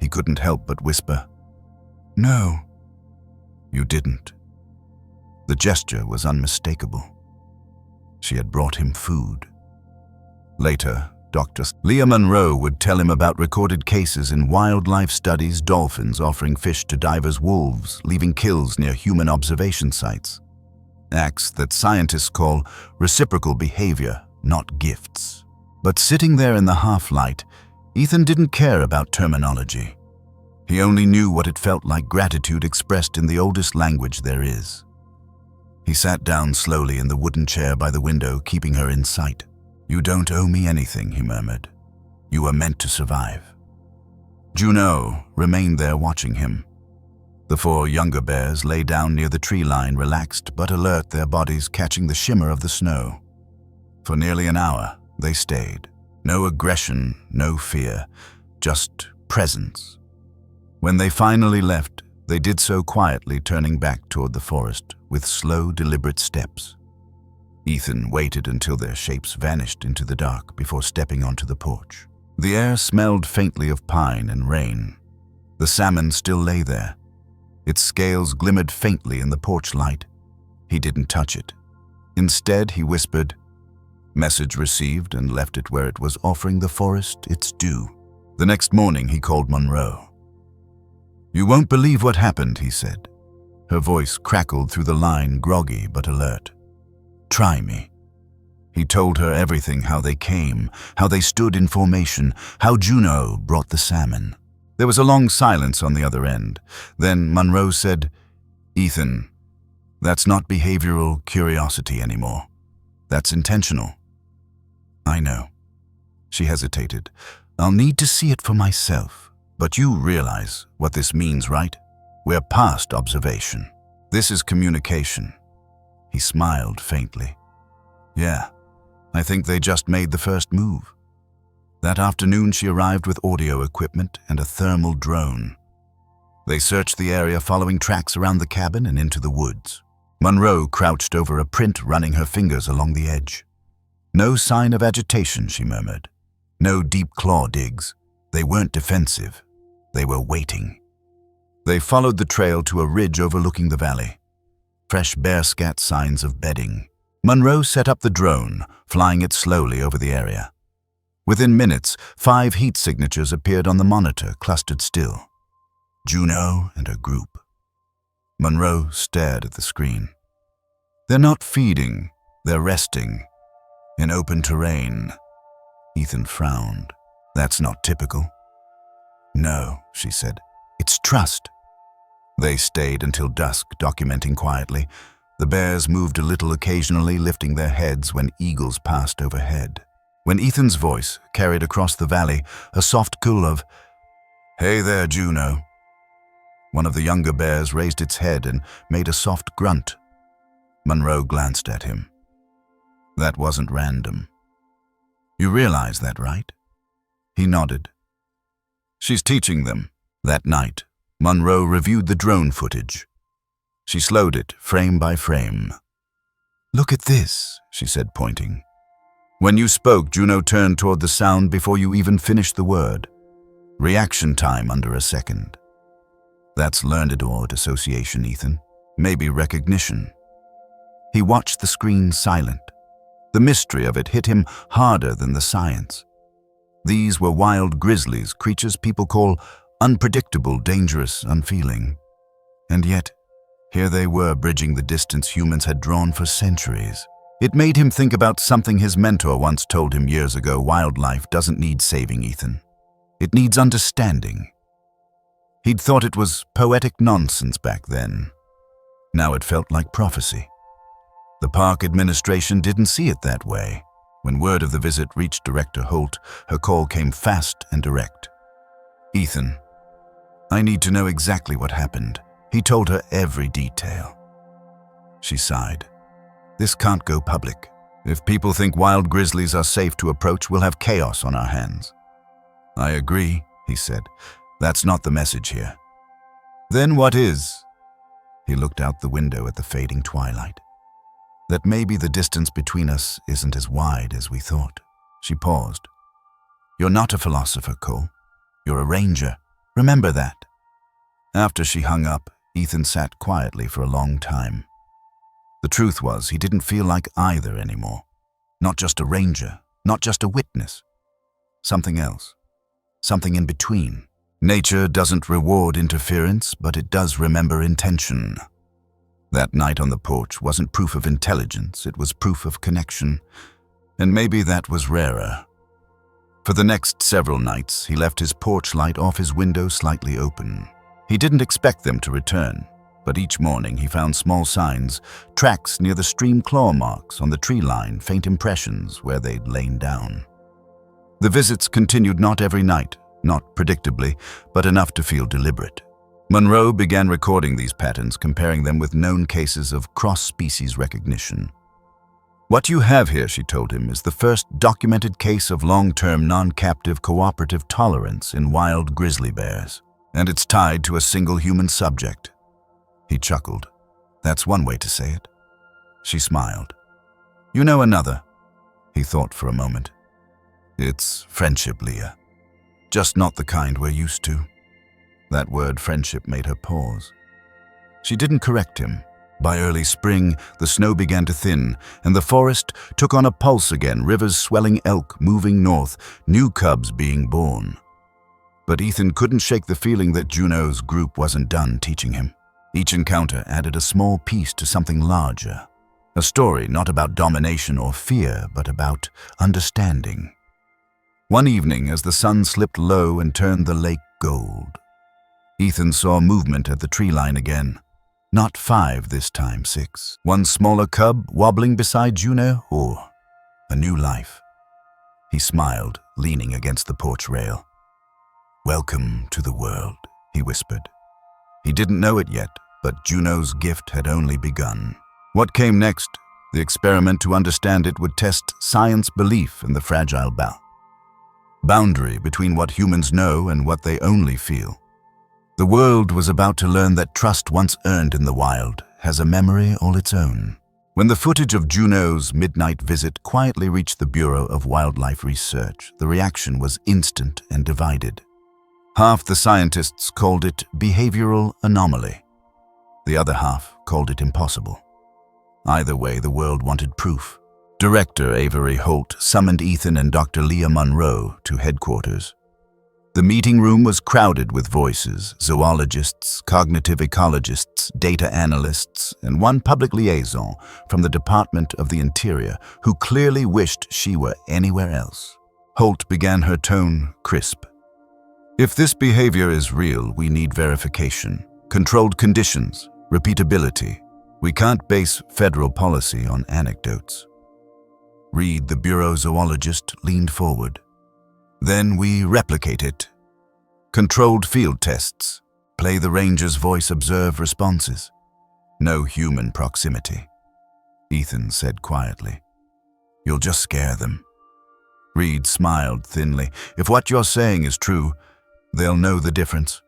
He couldn't help but whisper, "No, you didn't." The gesture was unmistakable. She had brought him food. Later, Dr. Leah Monroe would tell him about recorded cases in wildlife studies, dolphins offering fish to divers, wolves leaving kills near human observation sites. Acts that scientists call reciprocal behavior, not gifts. But sitting there in the half-light, Ethan didn't care about terminology. He only knew what it felt like, gratitude expressed in the oldest language there is. He sat down slowly in the wooden chair by the window, keeping her in sight. "You don't owe me anything," he murmured. "You were meant to survive." Juno remained there watching him. The 4 younger bears lay down near the tree line, relaxed but alert, their bodies catching the shimmer of the snow. For nearly an hour, they stayed. No aggression, no fear, just presence. When they finally left, they did so quietly, turning back toward the forest with slow, deliberate steps. Ethan waited until their shapes vanished into the dark before stepping onto the porch. The air smelled faintly of pine and rain. The salmon still lay there. Its scales glimmered faintly in the porch light. He didn't touch it. Instead, he whispered, "Message received," and left it where it was, offering the forest its due. The next morning, he called Monroe. "You won't believe what happened," he said. Her voice crackled through the line, groggy but alert. "Try me." He told her everything, how they came, how they stood in formation, how Juno brought the salmon. There was a long silence on the other end. Then Monroe said, "Ethan, that's not behavioral curiosity anymore. That's intentional." "I know." She hesitated. "I'll need to see it for myself. But you realize what this means, right? We're past observation. This is communication." He smiled faintly. "Yeah, I think they just made the first move." That afternoon, she arrived with audio equipment and a thermal drone. They searched the area, following tracks around the cabin and into the woods. Monroe crouched over a print, running her fingers along the edge. "No sign of agitation," she murmured. "No deep claw digs. They weren't defensive. They were waiting." They followed the trail to a ridge overlooking the valley. Fresh bearscat signs of bedding. Monroe set up the drone, flying it slowly over the area. Within minutes, 5 heat signatures appeared on the monitor, clustered still. Juno and her group. Monroe stared at the screen. They're not feeding, they're resting. In open terrain. Ethan frowned. That's not typical. No, she said. It's trust. They stayed until dusk, documenting quietly. The bears moved a little occasionally, lifting their heads when eagles passed overhead. When Ethan's voice carried across the valley a soft call of, "Hey there, Juno." One of the younger bears raised its head and made a soft grunt. Monroe glanced at him. That wasn't random. You realize that, right? He nodded. She's teaching them. That night, Monroe reviewed the drone footage. She slowed it, frame by frame. Look at this, she said, pointing. When you spoke, Juno turned toward the sound before you even finished the word. Reaction time under a second. That's learned word association, Ethan. Maybe recognition. He watched the screen silent. The mystery of it hit him harder than the science. These were wild grizzlies, creatures people call unpredictable, dangerous, unfeeling. And yet, here they were bridging the distance humans had drawn for centuries. It made him think about something his mentor once told him years ago. Wildlife doesn't need saving, Ethan. It needs understanding. He'd thought it was poetic nonsense back then. Now it felt like prophecy. The park administration didn't see it that way. When word of the visit reached Director Holt, her call came fast and direct. Ethan, I need to know exactly what happened. He told her every detail. She sighed. This can't go public. If people think wild grizzlies are safe to approach, we'll have chaos on our hands. I agree, he said. That's not the message here. Then what is? He looked out the window at the fading twilight. That maybe the distance between us isn't as wide as we thought. She paused. You're not a philosopher, Cole. You're a ranger. Remember that. After she hung up, Ethan sat quietly for a long time. The truth was, he didn't feel like either anymore. Not just a ranger, not just a witness. Something else. Something in between. Nature doesn't reward interference, but it does remember intention. That night on the porch wasn't proof of intelligence, it was proof of connection. And maybe that was rarer. For the next several nights, he left his porch light off, his window slightly open. He didn't expect them to return, but each morning he found small signs, tracks near the stream, claw marks on the tree line, faint impressions where they'd lain down. The visits continued not every night, not predictably, but enough to feel deliberate. Monroe began recording these patterns, comparing them with known cases of cross-species recognition. What you have here, she told him, is the first documented case of long-term non-captive cooperative tolerance in wild grizzly bears, and it's tied to a single human subject. He chuckled. That's one way to say it. She smiled. You know another. He thought for a moment. It's friendship, Leah. Just not the kind we're used to. That word friendship made her pause. She didn't correct him. By early spring, the snow began to thin, and the forest took on a pulse again, rivers swelling, elk moving north, new cubs being born. But Ethan couldn't shake the feeling that Juno's group wasn't done teaching him. Each encounter added a small piece to something larger. A story not about domination or fear, but about understanding. One evening, as the sun slipped low and turned the lake gold, Ethan saw movement at the tree line again. Not 5 this time, 6. One smaller cub wobbling beside Juno, or a new life. He smiled, leaning against the porch rail. Welcome to the world, he whispered. He didn't know it yet, but Juno's gift had only begun. What came next? The experiment to understand it would test science belief in the fragile boundary between what humans know and what they only feel. The world was about to learn that trust once earned in the wild has a memory all its own. When the footage of Juno's midnight visit quietly reached the Bureau of Wildlife Research, the reaction was instant and divided. Half the scientists called it behavioral anomaly. The other half called it impossible. Either way, the world wanted proof. Director Avery Holt summoned Ethan and Dr. Leah Monroe to headquarters. The meeting room was crowded with voices: zoologists, cognitive ecologists, data analysts, and one public liaison from the Department of the Interior who clearly wished she were anywhere else. Holt began her tone crisp. If this behavior is real, we need verification, controlled conditions, repeatability. We can't base federal policy on anecdotes. Reed, the bureau zoologist, leaned forward. Then we replicate it. Controlled field tests. Play the ranger's voice, observe responses. No human proximity. Ethan said quietly. You'll just scare them. Reed smiled thinly. If what you're saying is true, they'll know the difference.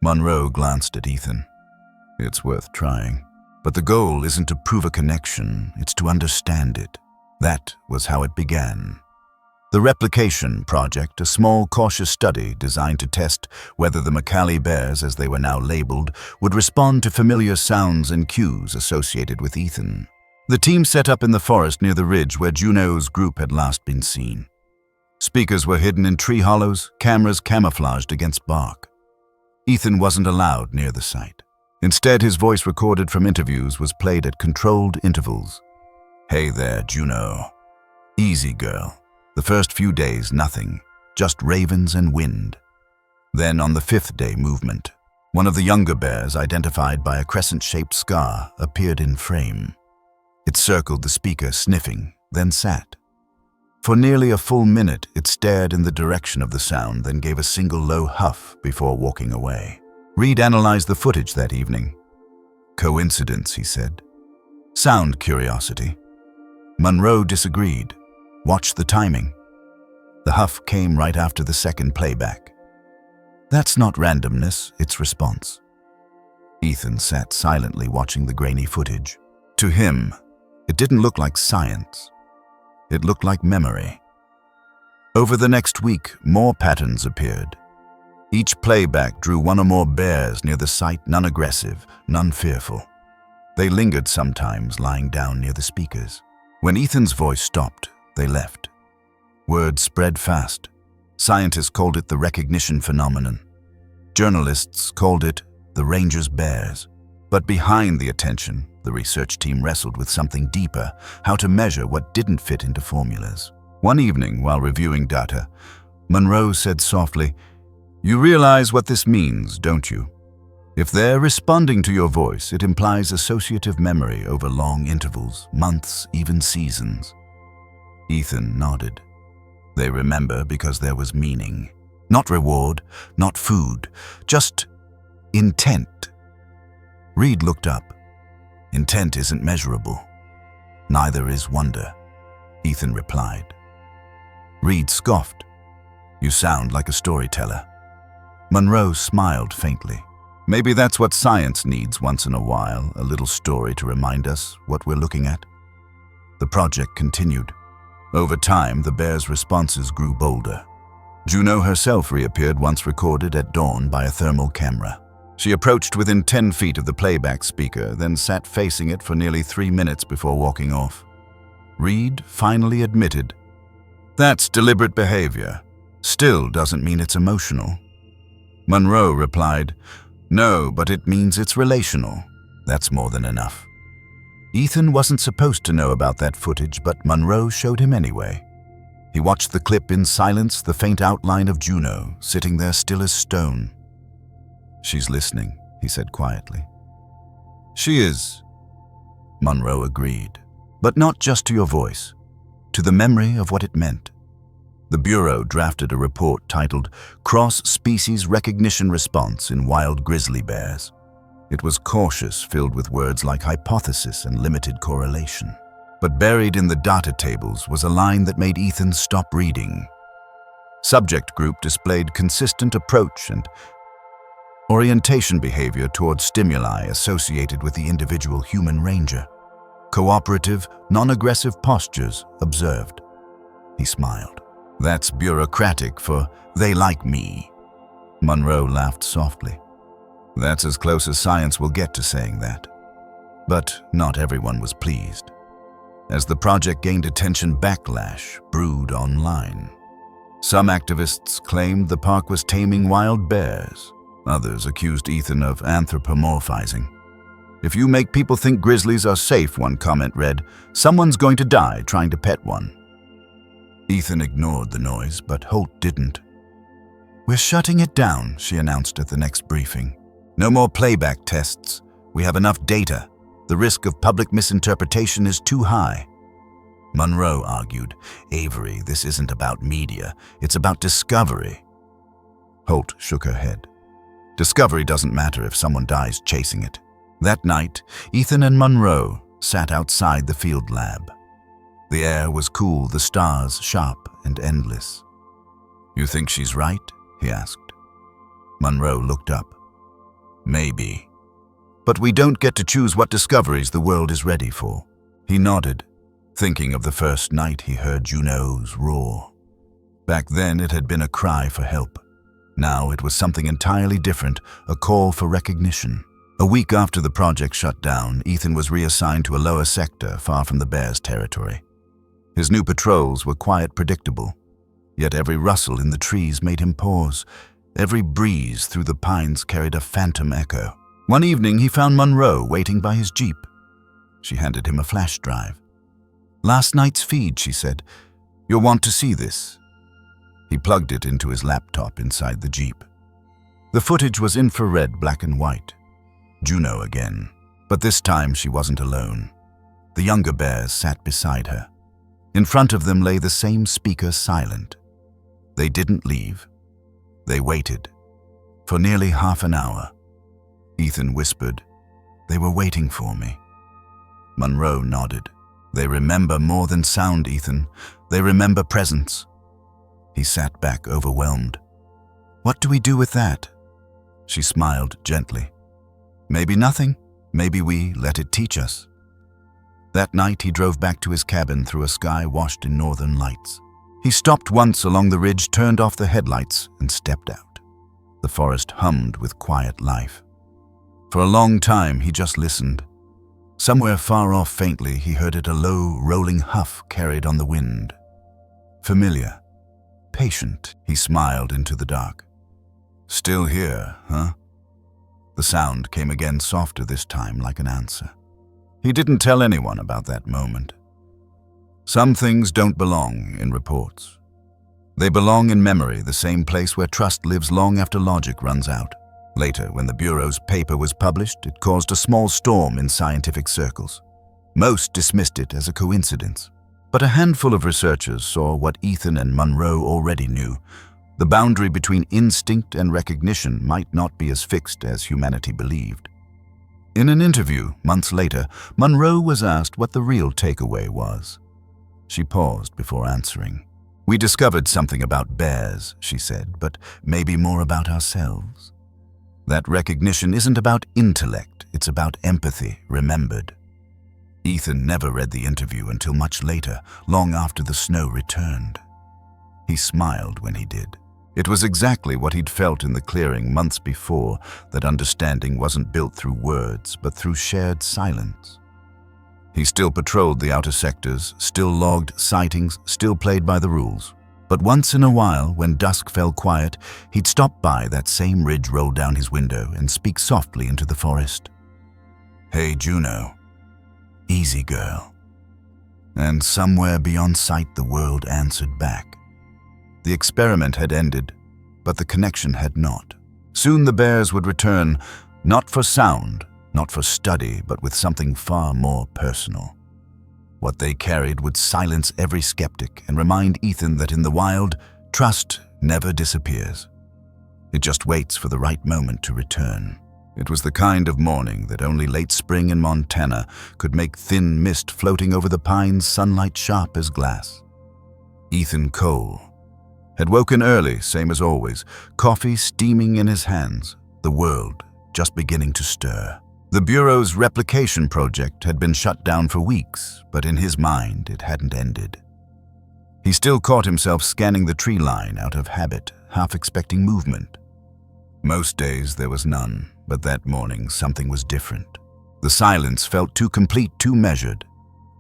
Monroe glanced at Ethan. It's worth trying. But the goal isn't to prove a connection, it's to understand it. That was how it began. The Replication Project, a small, cautious study designed to test whether the Macali bears, as they were now labeled, would respond to familiar sounds and cues associated with Ethan. The team set up in the forest near the ridge where Juno's group had last been seen. Speakers were hidden in tree hollows, cameras camouflaged against bark. Ethan wasn't allowed near the site. Instead, his voice recorded from interviews was played at controlled intervals. Hey there, Juno. Easy, girl. The first few days, nothing, just ravens and wind. Then on the 5th day, movement. One of the younger bears, identified by a crescent-shaped scar, appeared in frame. It circled the speaker, sniffing, then sat. For nearly a full minute, it stared in the direction of the sound, then gave a single low huff before walking away. Reed analyzed the footage that evening. Coincidence, he said. Sound curiosity. Monroe disagreed. Watch the timing. The huff came right after the second playback. That's not randomness, it's response. Ethan sat silently watching the grainy footage. To him, it didn't look like science. It looked like memory. Over the next week, more patterns appeared. Each playback drew one or more bears near the site, none aggressive, none fearful. They lingered sometimes, lying down near the speakers. When Ethan's voice stopped, they left. Word spread fast. Scientists called it the recognition phenomenon. Journalists called it the ranger's bears. But behind the attention, the research team wrestled with something deeper, how to measure what didn't fit into formulas. One evening, while reviewing data, Monroe said softly, "You realize what this means, don't you? If they're responding to your voice, it implies associative memory over long intervals, months, even seasons." Ethan nodded. They remember because there was meaning. Not reward, not food, just intent. Reed looked up. Intent isn't measurable. Neither is wonder, Ethan replied. Reed scoffed. You sound like a storyteller. Monroe smiled faintly. Maybe that's what science needs once in a while, a little story to remind us what we're looking at. The project continued. Over time, the bear's responses grew bolder. Juno herself reappeared once recorded at dawn by a thermal camera. She approached within 10 feet of the playback speaker, then sat facing it for nearly 3 minutes before walking off. Reed finally admitted, "That's deliberate behavior. Still doesn't mean it's emotional." Monroe replied, "No, but it means it's relational. That's more than enough." Ethan wasn't supposed to know about that footage, but Monroe showed him anyway. He watched the clip in silence, the faint outline of Juno, sitting there still as stone. "She's listening," he said quietly. "She is," Monroe agreed. "But not just to your voice, to the memory of what it meant." The Bureau drafted a report titled Cross-Species Recognition Response in Wild Grizzly Bears. It was cautious, filled with words like hypothesis and limited correlation. But buried in the data tables was a line that made Ethan stop reading. Subject group displayed consistent approach and orientation behavior toward stimuli associated with the individual human ranger. Cooperative, non-aggressive postures observed. He smiled. "That's bureaucratic for 'they like me.'" Monroe laughed softly. "That's as close as science will get to saying that." But not everyone was pleased. As the project gained attention, backlash brewed online. Some activists claimed the park was taming wild bears. Others accused Ethan of anthropomorphizing. "If you make people think grizzlies are safe," one comment read, "someone's going to die trying to pet one." Ethan ignored the noise, but Holt didn't. "We're shutting it down," she announced at the next briefing. "No more playback tests. We have enough data. The risk of public misinterpretation is too high." Monroe argued, "Avery, this isn't about media. It's about discovery." Holt shook her head. "Discovery doesn't matter if someone dies chasing it." That night, Ethan and Monroe sat outside the field lab. The air was cool, the stars sharp and endless. "You think she's right?" he asked. Monroe looked up. "Maybe. But we don't get to choose what discoveries the world is ready for." He nodded, thinking of the first night he heard Juno's roar. Back then it had been a cry for help. Now it was something entirely different, a call for recognition. A week after the project shut down, Ethan was reassigned to a lower sector far from the bears' territory. His new patrols were quiet, predictable, yet every rustle in the trees made him pause. Every breeze through the pines carried a phantom echo. One evening he found Monroe waiting by his jeep. She handed him a flash drive. "Last night's feed," she said. "You'll want to see this." He plugged it into his laptop inside the jeep. The footage was infrared, black and white. Juno again. But this time she wasn't alone. The younger bears sat beside her. In front of them lay the same speaker, silent. They didn't leave. They waited. For nearly half an hour. Ethan whispered, "They were waiting for me." Monroe nodded. "They remember more than sound, Ethan. They remember presence." He sat back, overwhelmed. "What do we do with that?" She smiled gently. "Maybe nothing. Maybe we let it teach us." That night he drove back to his cabin through a sky washed in northern lights. He stopped once along the ridge, turned off the headlights, and stepped out. The forest hummed with quiet life. For a long time he just listened. Somewhere far off faintly he heard it, a low, rolling huff carried on the wind. Familiar. Patient, he smiled into the dark. "Still here, huh?" The sound came again, softer this time, like an answer. He didn't tell anyone about that moment. Some things don't belong in reports. They belong in memory, the same place where trust lives long after logic runs out. Later, when the Bureau's paper was published, it caused a small storm in scientific circles. Most dismissed it as a coincidence. But a handful of researchers saw what Ethan and Monroe already knew. The boundary between instinct and recognition might not be as fixed as humanity believed. In an interview, months later, Monroe was asked what the real takeaway was. She paused before answering. "We discovered something about bears," she said, "but maybe more about ourselves. That recognition isn't about intellect, it's about empathy, remembered." Ethan never read the interview until much later, long after the snow returned. He smiled when he did. It was exactly what he'd felt in the clearing months before, that understanding wasn't built through words, but through shared silence. He still patrolled the outer sectors, still logged sightings, still played by the rules. But once in a while, when dusk fell quiet, he'd stop by that same ridge, roll down his window, and speak softly into the forest. "Hey, Juno. Easy, girl." And somewhere beyond sight, the world answered back. The experiment had ended, but the connection had not. Soon the bears would return, not for sound, not for study, but with something far more personal. What they carried would silence every skeptic and remind Ethan that in the wild, trust never disappears. It just waits for the right moment to return. It was the kind of morning that only late spring in Montana could make thin mist floating over the pines, sunlight sharp as glass. Ethan Cole had woken early, same as always, coffee steaming in his hands, the world just beginning to stir. The Bureau's replication project had been shut down for weeks, but in his mind it hadn't ended. He still caught himself scanning the tree line out of habit, half expecting movement. Most days there was none, but that morning something was different. The silence felt too complete, too measured.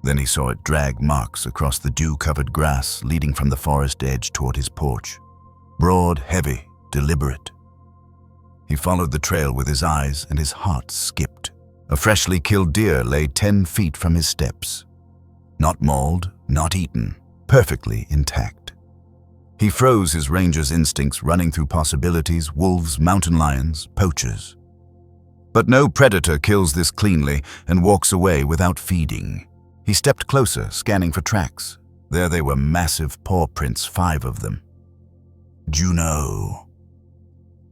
Then he saw it drag marks across the dew-covered grass leading from the forest edge toward his porch. Broad, heavy, deliberate. He followed the trail with his eyes, and his heart skipped. A freshly killed deer lay 10 feet from his steps. Not mauled, not eaten, perfectly intact. He froze his ranger's instincts, running through possibilities: wolves, mountain lions, poachers. But no predator kills this cleanly and walks away without feeding. He stepped closer, scanning for tracks. There they were, massive paw prints, 5 of them. Juno.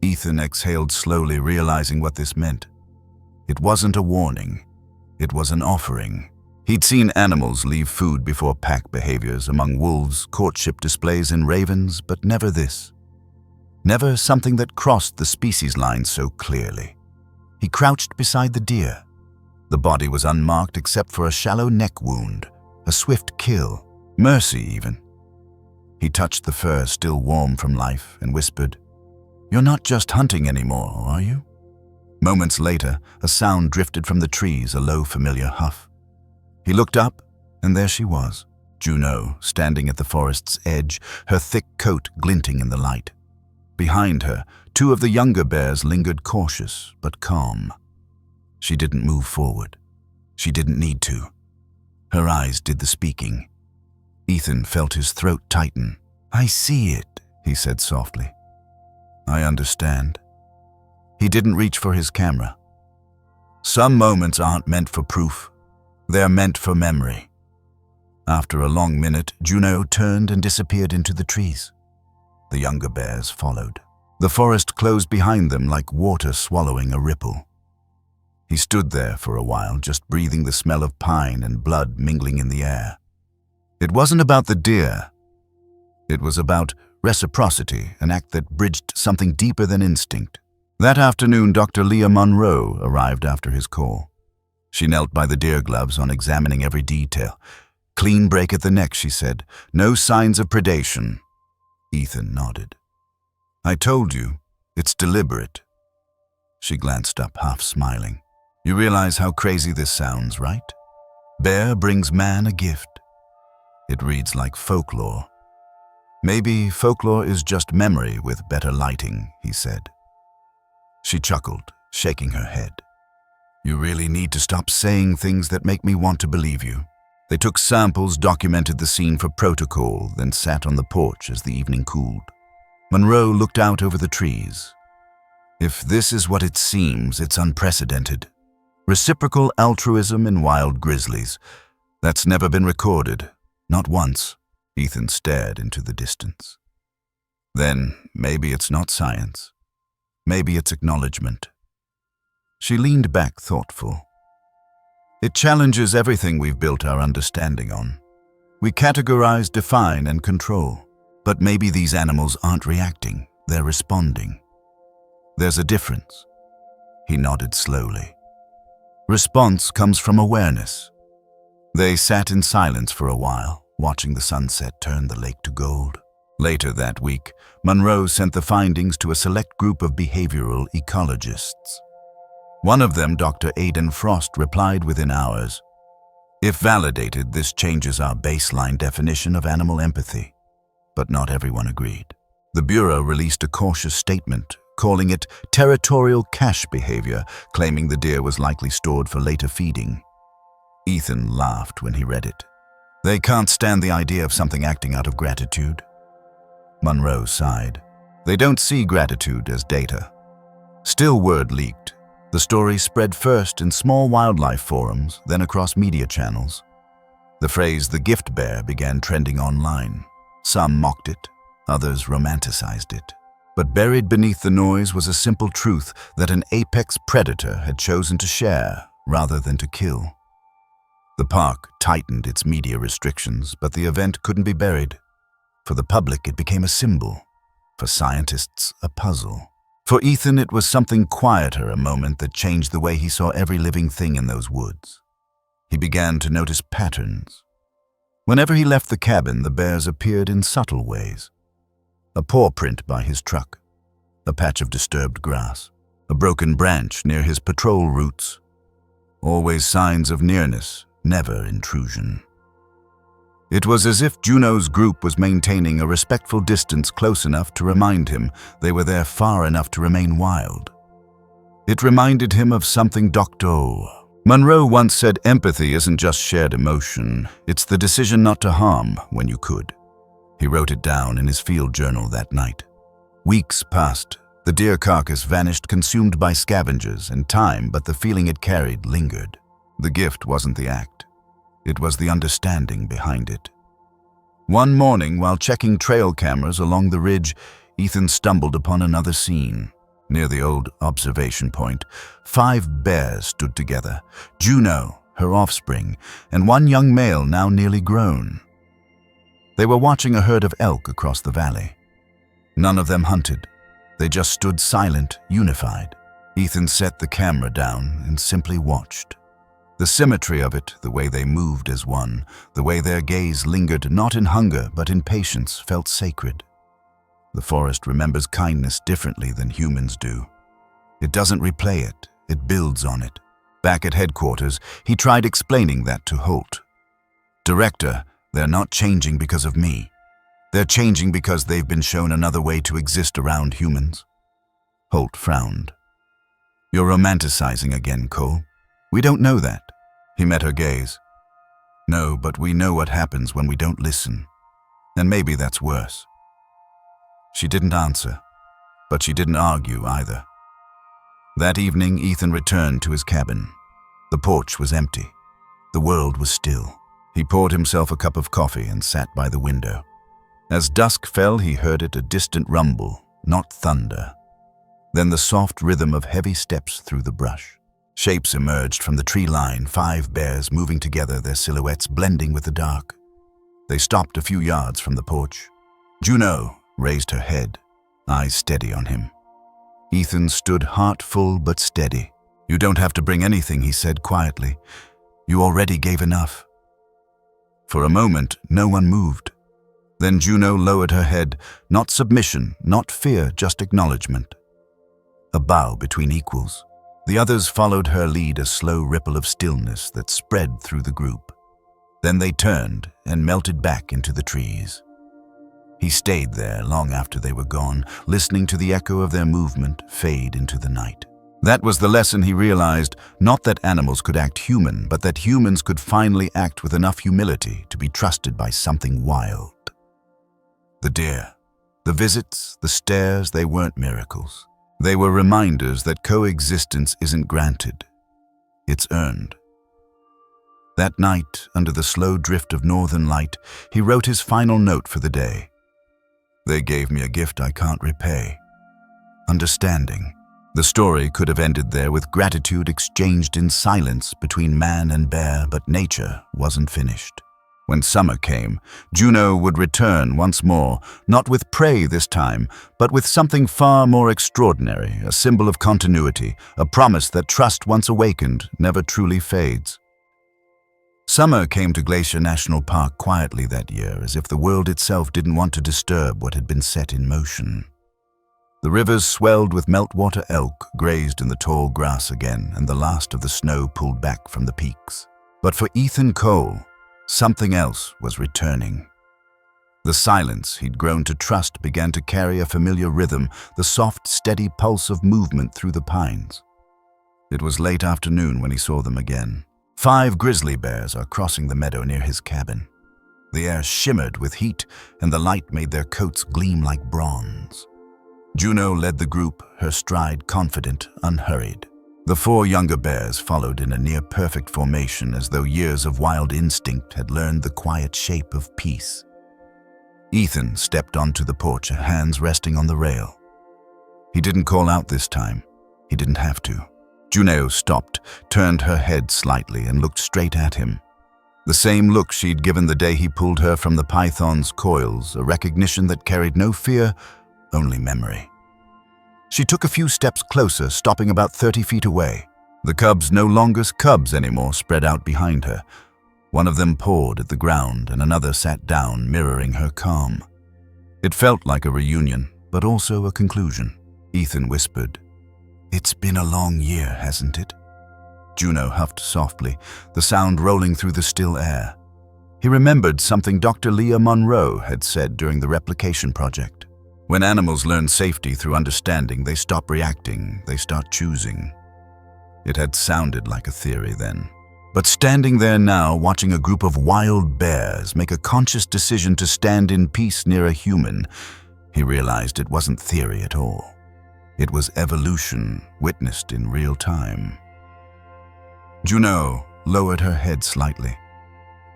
Ethan exhaled slowly, realizing what this meant. It wasn't a warning. It was an offering. He'd seen animals leave food before pack behaviors, among wolves, courtship displays, and ravens, but never this. Never something that crossed the species line so clearly. He crouched beside the deer. The body was unmarked except for a shallow neck wound, a swift kill, mercy even. He touched the fur, still warm from life, and whispered, "You're not just hunting anymore, are you?" Moments later, a sound drifted from the trees, a low, familiar huff. He looked up, and there she was, Juno, standing at the forest's edge, her thick coat glinting in the light. Behind her, 2 of the younger bears lingered, cautious but calm. She didn't move forward. She didn't need to. Her eyes did the speaking. Ethan felt his throat tighten. "I see it," he said softly. "I understand." He didn't reach for his camera. Some moments aren't meant for proof. They're meant for memory. After a long minute, Juno turned and disappeared into the trees. The younger bears followed. The forest closed behind them like water swallowing a ripple. He stood there for a while, just breathing the smell of pine and blood mingling in the air. It wasn't about the deer. It was about reciprocity, an act that bridged something deeper than instinct. That afternoon, Dr. Leah Monroe arrived after his call. She knelt by the deer gloves on examining every detail. "Clean break at the neck," she said. "No signs of predation." Ethan nodded. "I told you, it's deliberate." She glanced up, half smiling. "You realize how crazy this sounds, right? Bear brings man a gift. It reads like folklore. Maybe folklore is just memory with better lighting," he said. She chuckled, shaking her head. "You really need to stop saying things that make me want to believe you." They took samples, documented the scene for protocol, then sat on the porch as the evening cooled. Monroe looked out over the trees. "If this is what it seems, it's unprecedented. Reciprocal altruism in wild grizzlies. That's never been recorded. Not once." Ethan stared into the distance. "Then maybe it's not science. Maybe it's acknowledgement." She leaned back, thoughtful. "It challenges everything we've built our understanding on. We categorize, define, and control. But maybe these animals aren't reacting, they're responding. There's a difference." He nodded slowly. "Response comes from awareness." They sat in silence for a while, watching the sunset turn the lake to gold. Later that week, Monroe sent the findings to a select group of behavioral ecologists. One of them, Dr. Aidan Frost, replied within hours. "If validated, this changes our baseline definition of animal empathy." But not everyone agreed. The Bureau released a cautious statement, calling it territorial cache behavior, claiming the deer was likely stored for later feeding. Ethan laughed when he read it. "They can't stand the idea of something acting out of gratitude." Monroe sighed. "They don't see gratitude as data." Still, word leaked. The story spread first in small wildlife forums, then across media channels. The phrase "the gift bear" began trending online. Some mocked it, others romanticized it. But buried beneath the noise was a simple truth that an apex predator had chosen to share rather than to kill. The park tightened its media restrictions, but the event couldn't be buried. For the public, it became a symbol. For scientists, a puzzle. For Ethan, it was something quieter, a moment that changed the way he saw every living thing in those woods. He began to notice patterns. Whenever he left the cabin, the bears appeared in subtle ways. A paw print by his truck, a patch of disturbed grass, a broken branch near his patrol routes. Always signs of nearness, never intrusion. It was as if Juno's group was maintaining a respectful distance close enough to remind him they were there far enough to remain wild. It reminded him of something Dr. Monroe once said: empathy isn't just shared emotion, it's the decision not to harm when you could. He wrote it down in his field journal that night. Weeks passed. The deer carcass vanished, consumed by scavengers and time, but the feeling it carried lingered. The gift wasn't the act. It was the understanding behind it. One morning, while checking trail cameras along the ridge, Ethan stumbled upon another scene. Near the old observation point, 5 bears stood together: Juno, her offspring, and one young male now nearly grown. They were watching a herd of elk across the valley. None of them hunted. They just stood silent, unified. Ethan set the camera down and simply watched. The symmetry of it, the way they moved as one, the way their gaze lingered not in hunger but in patience, felt sacred. The forest remembers kindness differently than humans do. It doesn't replay it, it builds on it. Back at headquarters, he tried explaining that to Holt. "Director, they're not changing because of me. They're changing because they've been shown another way to exist around humans." Holt frowned. "You're romanticizing again, Cole. We don't know that." He met her gaze. "No, but we know what happens when we don't listen. And maybe that's worse." She didn't answer, but she didn't argue either. That evening, Ethan returned to his cabin. The porch was empty. The world was still. He poured himself a cup of coffee and sat by the window. As dusk fell, he heard it, a distant rumble, not thunder. Then the soft rhythm of heavy steps through the brush. Shapes emerged from the tree line, 5 bears moving together, their silhouettes blending with the dark. They stopped a few yards from the porch. Juno raised her head, eyes steady on him. Ethan stood heart full but steady. "You don't have to bring anything," he said quietly. "You already gave enough." For a moment, no one moved. Then Juno lowered her head, not submission, not fear, just acknowledgement. A bow between equals. The others followed her lead, a slow ripple of stillness that spread through the group. Then they turned and melted back into the trees. He stayed there long after they were gone, listening to the echo of their movement fade into the night. That was the lesson he realized, not that animals could act human, but that humans could finally act with enough humility to be trusted by something wild. The deer, the visits, the stares, they weren't miracles. They were reminders that coexistence isn't granted. It's earned. That night, under the slow drift of northern light, he wrote his final note for the day. "They gave me a gift I can't repay. Understanding." The story could have ended there, with gratitude exchanged in silence between man and bear, but nature wasn't finished. When summer came, Juno would return once more, not with prey this time, but with something far more extraordinary, a symbol of continuity, a promise that trust once awakened never truly fades. Summer came to Glacier National Park quietly that year, as if the world itself didn't want to disturb what had been set in motion. The rivers swelled with meltwater elk, grazed in the tall grass again, and the last of the snow pulled back from the peaks. But for Ethan Cole, something else was returning. The silence he'd grown to trust began to carry a familiar rhythm, the soft, steady pulse of movement through the pines. It was late afternoon when he saw them again. 5 grizzly bears are crossing the meadow near his cabin. The air shimmered with heat, and the light made their coats gleam like bronze. Juno led the group, her stride confident, unhurried. The 4 younger bears followed in a near-perfect formation, as though years of wild instinct had learned the quiet shape of peace. Ethan stepped onto the porch, hands resting on the rail. He didn't call out this time. He didn't have to. Juno stopped, turned her head slightly, and looked straight at him. The same look she'd given the day he pulled her from the python's coils, a recognition that carried no fear, only memory. She took a few steps closer, stopping about 30 feet away. The cubs, no longer cubs anymore, spread out behind her. One of them pawed at the ground, and another sat down, mirroring her calm. It felt like a reunion, but also a conclusion. Ethan whispered, "It's been a long year, hasn't it?" Juno huffed softly, the sound rolling through the still air. He remembered something Dr. Leah Monroe had said during the replication project. When animals learn safety through understanding, they stop reacting, they start choosing. It had sounded like a theory then. But standing there now, watching a group of wild bears make a conscious decision to stand in peace near a human, he realized it wasn't theory at all. It was evolution, witnessed in real time. Juno lowered her head slightly.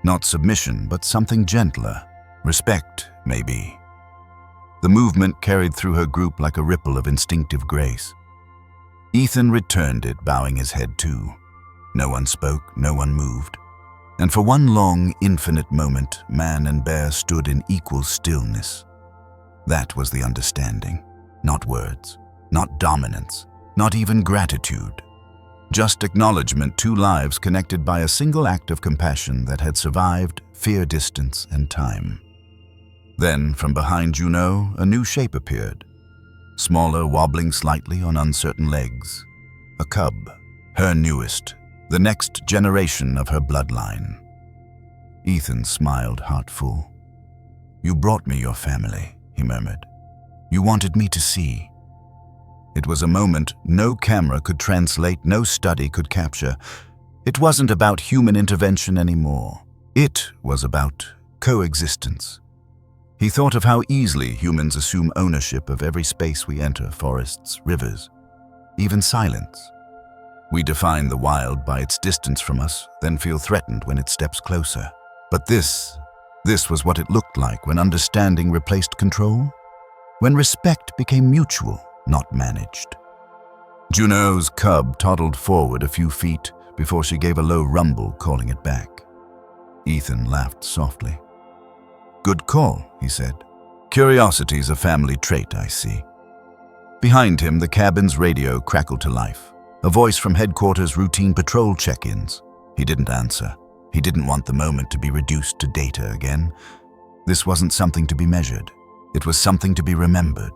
Not submission, but something gentler. Respect, maybe. The movement carried through her group like a ripple of instinctive grace. Ethan returned it, bowing his head too. No one spoke, no one moved. And for one long, infinite moment, man and bear stood in equal stillness. That was the understanding. Not words, not dominance, not even gratitude. Just acknowledgement, two lives connected by a single act of compassion that had survived fear, distance, and time. Then, from behind Juno, a new shape appeared. Smaller, wobbling slightly on uncertain legs. A cub, her newest, the next generation of her bloodline. Ethan smiled heartful. "You brought me your family," he murmured. "You wanted me to see." It was a moment no camera could translate, no study could capture. It wasn't about human intervention anymore. It was about coexistence. He thought of how easily humans assume ownership of every space we enter, forests, rivers, even silence. We define the wild by its distance from us, then feel threatened when it steps closer. But this was what it looked like when understanding replaced control, when respect became mutual, not managed. Juno's cub toddled forward a few feet before she gave a low rumble, calling it back. Ethan laughed softly. "Good call," he said. "Curiosity's a family trait, I see." Behind him, the cabin's radio crackled to life. A voice from headquarters' routine patrol check-ins. He didn't answer. He didn't want the moment to be reduced to data again. This wasn't something to be measured. It was something to be remembered.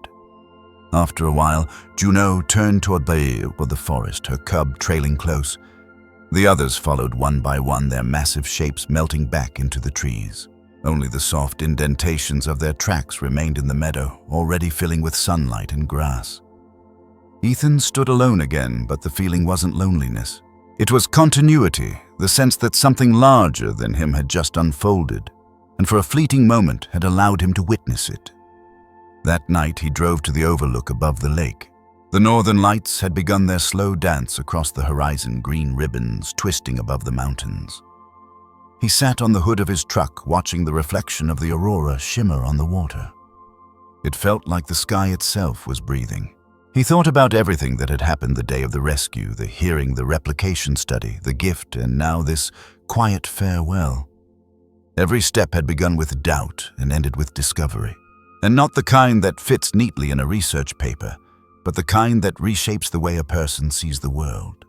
After a while, Juno turned toward the forest, her cub trailing close. The others followed one by one, their massive shapes melting back into the trees. Only the soft indentations of their tracks remained in the meadow, already filling with sunlight and grass. Ethan stood alone again, but the feeling wasn't loneliness. It was continuity, the sense that something larger than him had just unfolded, and for a fleeting moment had allowed him to witness it. That night he drove to the overlook above the lake. The northern lights had begun their slow dance across the horizon, green ribbons twisting above the mountains. He sat on the hood of his truck, watching the reflection of the aurora shimmer on the water. It felt like the sky itself was breathing. He thought about everything that had happened the day of the rescue, the hearing, the replication study, the gift, and now this quiet farewell. Every step had begun with doubt and ended with discovery. And not the kind that fits neatly in a research paper, but the kind that reshapes the way a person sees the world.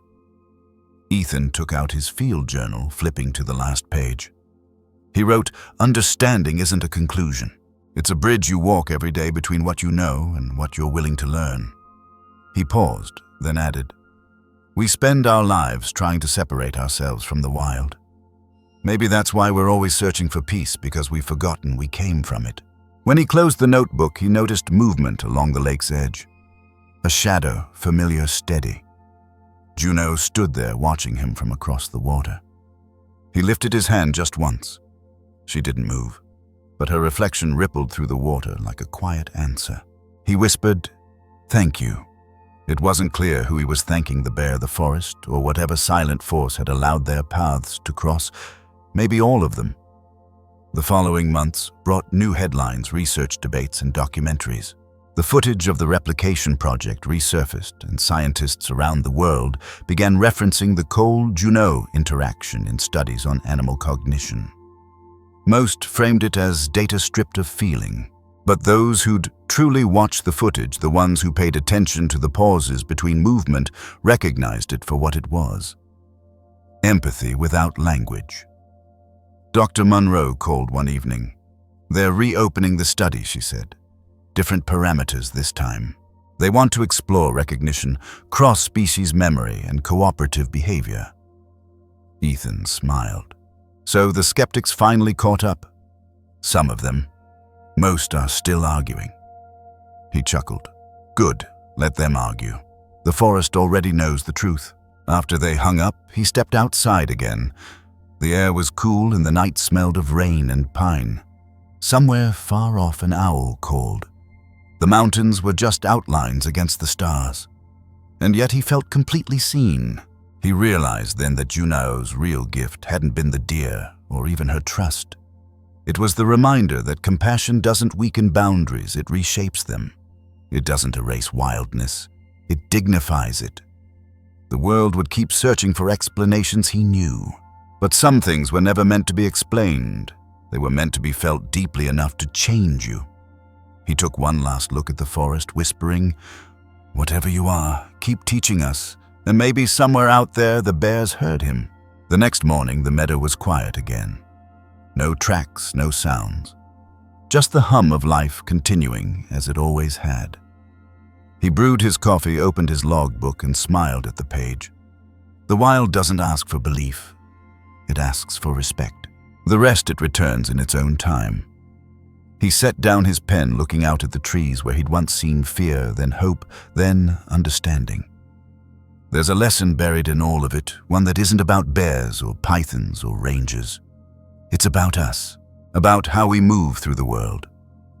Ethan took out his field journal, flipping to the last page. He wrote, "Understanding isn't a conclusion. It's a bridge you walk every day between what you know and what you're willing to learn." He paused, then added, "We spend our lives trying to separate ourselves from the wild. Maybe that's why we're always searching for peace, because we've forgotten we came from it." When he closed the notebook, he noticed movement along the lake's edge. A shadow, familiar, steady. Juno stood there watching him from across the water. He lifted his hand just once. She didn't move, but her reflection rippled through the water like a quiet answer. He whispered, "Thank you." It wasn't clear who he was thanking, the bear, the forest, or whatever silent force had allowed their paths to cross. Maybe all of them. The following months brought new headlines, research debates, and documentaries. The footage of the replication project resurfaced, and scientists around the world began referencing the Cole-Juno interaction in studies on animal cognition. Most framed it as data stripped of feeling, but those who'd truly watched the footage, the ones who paid attention to the pauses between movement, recognized it for what it was. Empathy without language. Dr. Monroe called one evening. "They're reopening the study," she said. "Different parameters this time. They want to explore recognition, cross-species memory, and cooperative behavior." Ethan smiled. So the skeptics finally caught up. Some of them. Most are still arguing. He chuckled. Good, let them argue. The forest already knows the truth. After they hung up, he stepped outside again. The air was cool and the night smelled of rain and pine. Somewhere far off an owl called. The mountains were just outlines against the stars. And yet he felt completely seen. He realized then that Junao's real gift hadn't been the deer or even her trust. It was the reminder that compassion doesn't weaken boundaries, it reshapes them. It doesn't erase wildness, it dignifies it. The world would keep searching for explanations he knew. But some things were never meant to be explained. They were meant to be felt deeply enough to change you. He took one last look at the forest, whispering, "Whatever you are, keep teaching us." And maybe somewhere out there the bears heard him. The next morning the meadow was quiet again. No tracks, no sounds. Just the hum of life continuing as it always had. He brewed his coffee, opened his logbook, and smiled at the page. The wild doesn't ask for belief. It asks for respect. The rest it returns in its own time. He set down his pen, looking out at the trees where he'd once seen fear, then hope, then understanding. There's a lesson buried in all of it, one that isn't about bears or pythons or rangers. It's about us, about how we move through the world.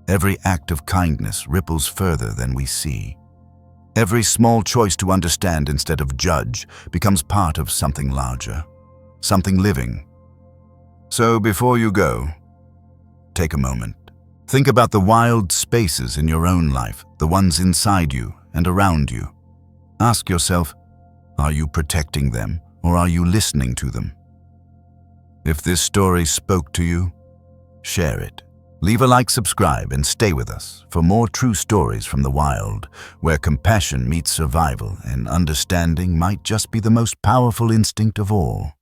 Every act of kindness ripples further than we see. Every small choice to understand instead of judge becomes part of something larger, something living. So before you go, take a moment. Think about the wild spaces in your own life, the ones inside you and around you. Ask yourself, are you protecting them or are you listening to them? If this story spoke to you, share it. Leave a like, subscribe, and stay with us for more true stories from the wild, where compassion meets survival and understanding might just be the most powerful instinct of all.